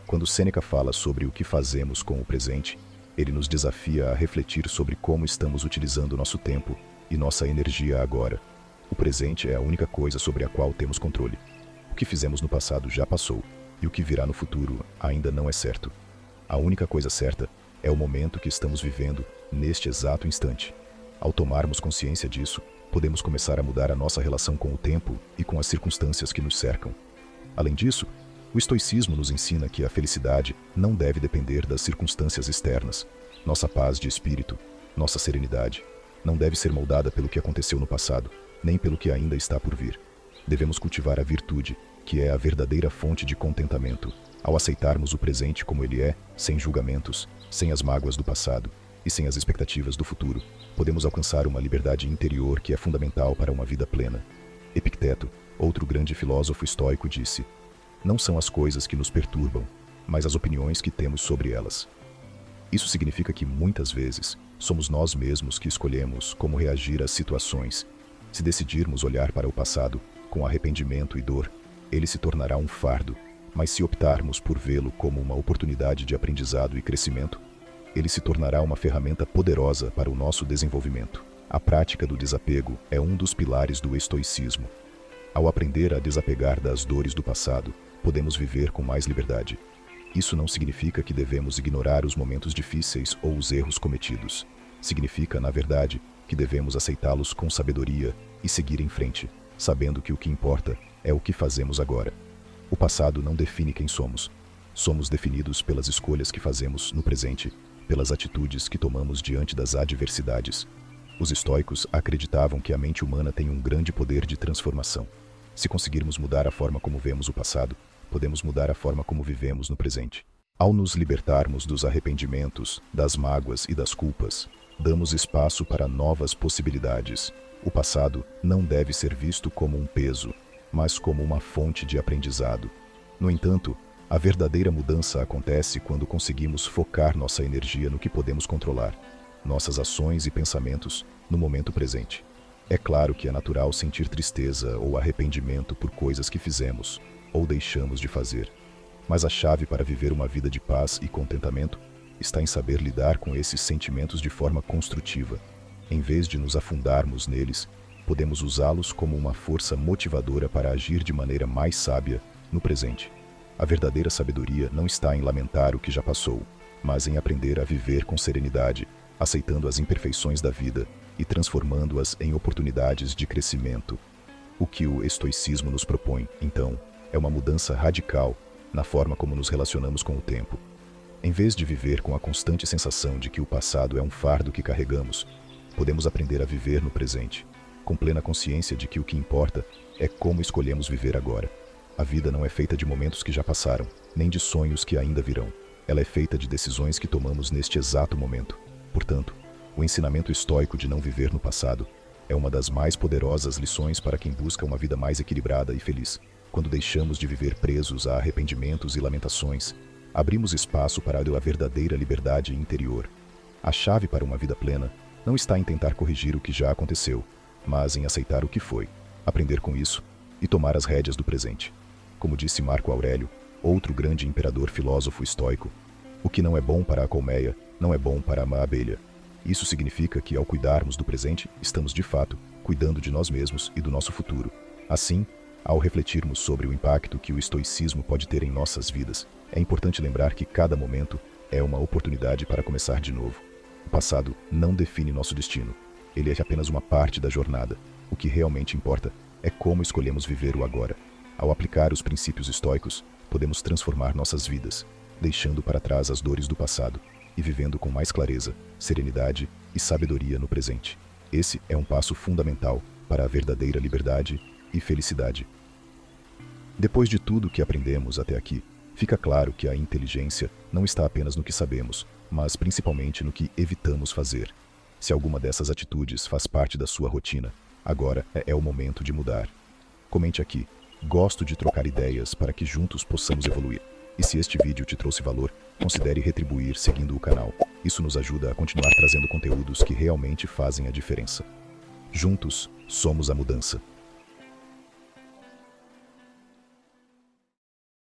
Quando Sêneca fala sobre o que fazemos com o presente, ele nos desafia a refletir sobre como estamos utilizando nosso tempo e nossa energia agora. O presente é a única coisa sobre a qual temos controle. O que fizemos no passado já passou, e o que virá no futuro ainda não é certo. A única coisa certa é o momento que estamos vivendo neste exato instante. Ao tomarmos consciência disso, podemos começar a mudar a nossa relação com o tempo e com as circunstâncias que nos cercam. Além disso, o estoicismo nos ensina que a felicidade não deve depender das circunstâncias externas. Nossa paz de espírito, nossa serenidade, não deve ser moldada pelo que aconteceu no passado, nem pelo que ainda está por vir. Devemos cultivar a virtude, que é a verdadeira fonte de contentamento, ao aceitarmos o presente como ele é, sem julgamentos, sem as mágoas do passado, e sem as expectativas do futuro, podemos alcançar uma liberdade interior que é fundamental para uma vida plena. Epicteto, outro grande filósofo estoico, disse: "Não são as coisas que nos perturbam, mas as opiniões que temos sobre elas." Isso significa que, muitas vezes, somos nós mesmos que escolhemos como reagir às situações. Se decidirmos olhar para o passado com arrependimento e dor, ele se tornará um fardo, mas se optarmos por vê-lo como uma oportunidade de aprendizado e crescimento, ele se tornará uma ferramenta poderosa para o nosso desenvolvimento. A prática do desapego é um dos pilares do estoicismo. Ao aprender a desapegar das dores do passado, podemos viver com mais liberdade. Isso não significa que devemos ignorar os momentos difíceis ou os erros cometidos. Significa, na verdade, que devemos aceitá-los com sabedoria e seguir em frente, sabendo que o que importa é o que fazemos agora. O passado não define quem somos. Somos definidos pelas escolhas que fazemos no presente, pelas atitudes que tomamos diante das adversidades. Os estoicos acreditavam que a mente humana tem um grande poder de transformação. Se conseguirmos mudar a forma como vemos o passado, podemos mudar a forma como vivemos no presente. Ao nos libertarmos dos arrependimentos, das mágoas e das culpas, damos espaço para novas possibilidades. O passado não deve ser visto como um peso, mas como uma fonte de aprendizado. No entanto, a verdadeira mudança acontece quando conseguimos focar nossa energia no que podemos controlar, nossas ações e pensamentos no momento presente. É claro que é natural sentir tristeza ou arrependimento por coisas que fizemos ou deixamos de fazer, mas a chave para viver uma vida de paz e contentamento está em saber lidar com esses sentimentos de forma construtiva. Em vez de nos afundarmos neles, podemos usá-los como uma força motivadora para agir de maneira mais sábia no presente. A verdadeira sabedoria não está em lamentar o que já passou, mas em aprender a viver com serenidade, aceitando as imperfeições da vida e transformando-as em oportunidades de crescimento. O que o estoicismo nos propõe, então, é uma mudança radical na forma como nos relacionamos com o tempo. Em vez de viver com a constante sensação de que o passado é um fardo que carregamos, podemos aprender a viver no presente, com plena consciência de que o que importa é como escolhemos viver agora. A vida não é feita de momentos que já passaram, nem de sonhos que ainda virão. Ela é feita de decisões que tomamos neste exato momento. Portanto, o ensinamento estoico de não viver no passado é uma das mais poderosas lições para quem busca uma vida mais equilibrada e feliz. Quando deixamos de viver presos a arrependimentos e lamentações, abrimos espaço para a verdadeira liberdade interior. A chave para uma vida plena não está em tentar corrigir o que já aconteceu, mas em aceitar o que foi, aprender com isso e tomar as rédeas do presente. Como disse Marco Aurélio, outro grande imperador filósofo estoico, o que não é bom para a colmeia, não é bom para a abelha. Isso significa que, ao cuidarmos do presente, estamos de fato cuidando de nós mesmos e do nosso futuro. Assim, ao refletirmos sobre o impacto que o estoicismo pode ter em nossas vidas, é importante lembrar que cada momento é uma oportunidade para começar de novo. O passado não define nosso destino. Ele é apenas uma parte da jornada. O que realmente importa é como escolhemos viver o agora. Ao aplicar os princípios estoicos, podemos transformar nossas vidas, deixando para trás as dores do passado e vivendo com mais clareza, serenidade e sabedoria no presente. Esse é um passo fundamental para a verdadeira liberdade e felicidade. Depois de tudo que aprendemos até aqui, fica claro que a inteligência não está apenas no que sabemos, mas principalmente no que evitamos fazer. Se alguma dessas atitudes faz parte da sua rotina, agora é o momento de mudar. Comente aqui. Gosto de trocar ideias para que juntos possamos evoluir. E se este vídeo te trouxe valor, considere retribuir seguindo o canal. Isso nos ajuda a continuar trazendo conteúdos que realmente fazem a diferença. Juntos, somos a mudança.